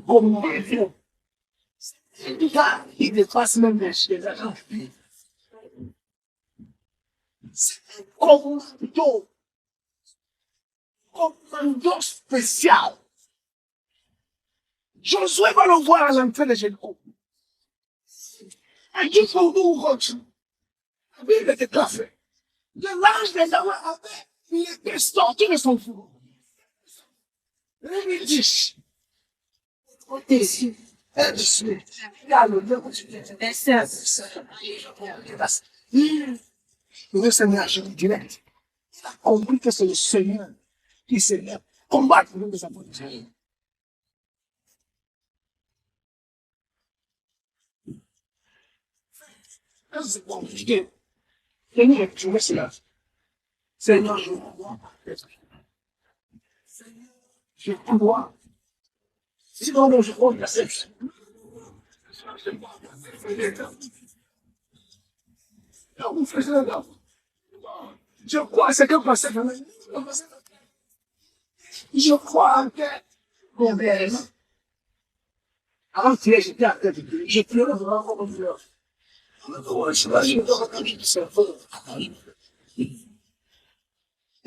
Comme Dieu. Il dépasse même les agents. C'est un commando spécial. Josué va le voir à l'entrée de Jéricho. Et il faut nous retourner. Il était café. L'ange des Damas il était sorti de son four. Il lui dit, elle de suite. Il a le nez le Seigneur, je lui direct. Il a compris que c'est le Seigneur qui s'élève. Combattre pour nous des apôtres. C'est compliqué. Seigneur, je veux cela. Seigneur, je crois. Seigneur, je crois. Sinon, je crois que c'est. Je crois, c'est que passer. Je crois que mon père, avant de tirer, j'étais à tête. Je pleurais vraiment comme une fleur. Il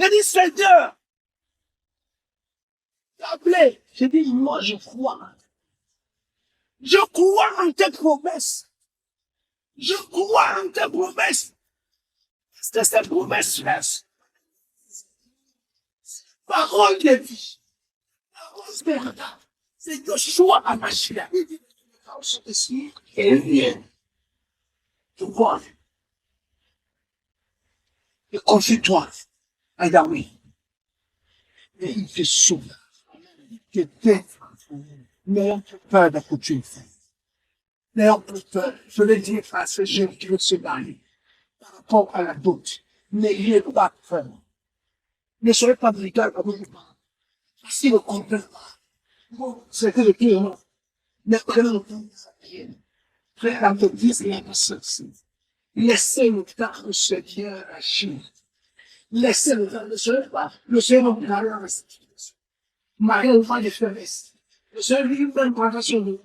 a dit, Seigneur, appelé. J'ai dit, moi, je crois. Je crois en tes promesses. Je crois en tes promesses. Parce que ces promesses-là, parole de vie, parole véritable, c'est Joshua à ma chère. Et vient te voir. Et confie-toi à Yahweh. Et il te sauve. Il te défend. N'ayons plus peur de ce que tu fais. N'ayons plus peur. Je l'ai dit à ce jeune qui veut se marier. Par rapport à la doute. N'ayez pas peur. Ne soyez pas brigand comme vous parlez. Si vous comprenez pas. Bon, c'était le pire. Mais prenez le temps de s'habiller. Frère, la bêtise et la patience. Laissez le temps de se dire agir. Laissez le temps de se faire. Le Seigneur vous parlera avec cette situation. Marie, on va les faire rester. Le Seigneur lui-même prendra sur nous.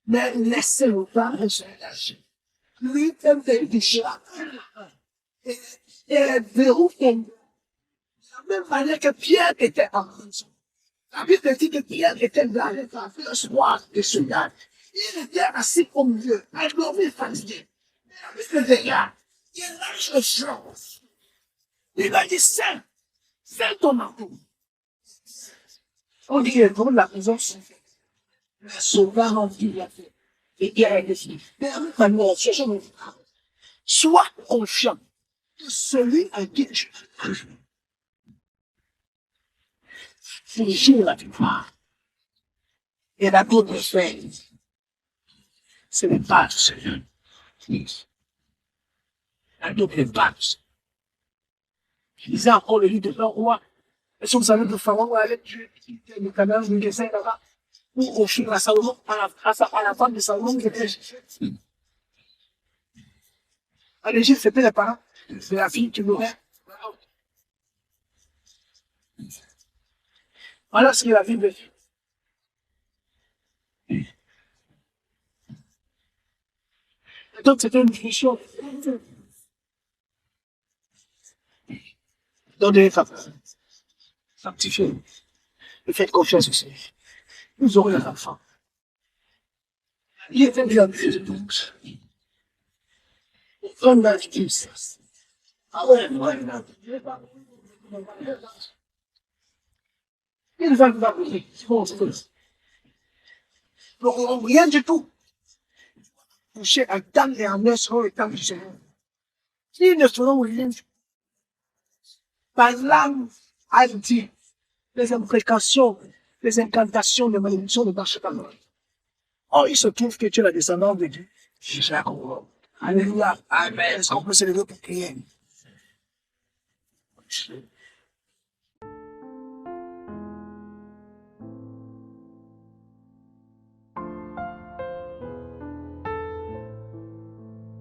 Mais laissez le temps de se agir. Lui-même des déchets. Et les verrous tombent. De la même manière que Pierre était en prison. La Bible dit que Pierre était dans le soir de ce gars. Il était assis au milieu, endormi, fatigué. Mais la Bible regarde, il lâche le chose. Il a dit, c'est ton amour. On dit que dans la prison, c'est fait. Le sauveur en dit, il a fait. Et il a dit, maintenant, sois confiant de celui à qui tu as cru. C'est jour la victoire. Et la Bible fait, ce n'est pas du Seigneur. La Bible n'est pas du Seigneur. Je disais encore le livre de leur roi. Est-ce que vous savez que Pharaon allait tuer le canard du dessin là-bas? Ou au fil à Salomon, à la femme de Salomon qui était Égypte. En Égypte, c'était les parents. C'est la fille qui mourait. Voilà ce que la Bible dit. Et donc, c'était une mission. Donnez sanctifiez. Et faites confiance au Seigneur. Nous aurons les enfants. Il était bien de 12. Comme la justice. Ah ouais, il va nous appeler. Donc, rien du tout. Toucher à dame et en os au temps du Seigneur. Ils ne feront rien du tout. Par l'âme, a dit, les imprécations, les incantations, les malédictions ne marchent pas. Or, il se trouve que tu es la descendante de Dieu. Alléluia. Amen. Est-ce qu'on peut se lever pour prier?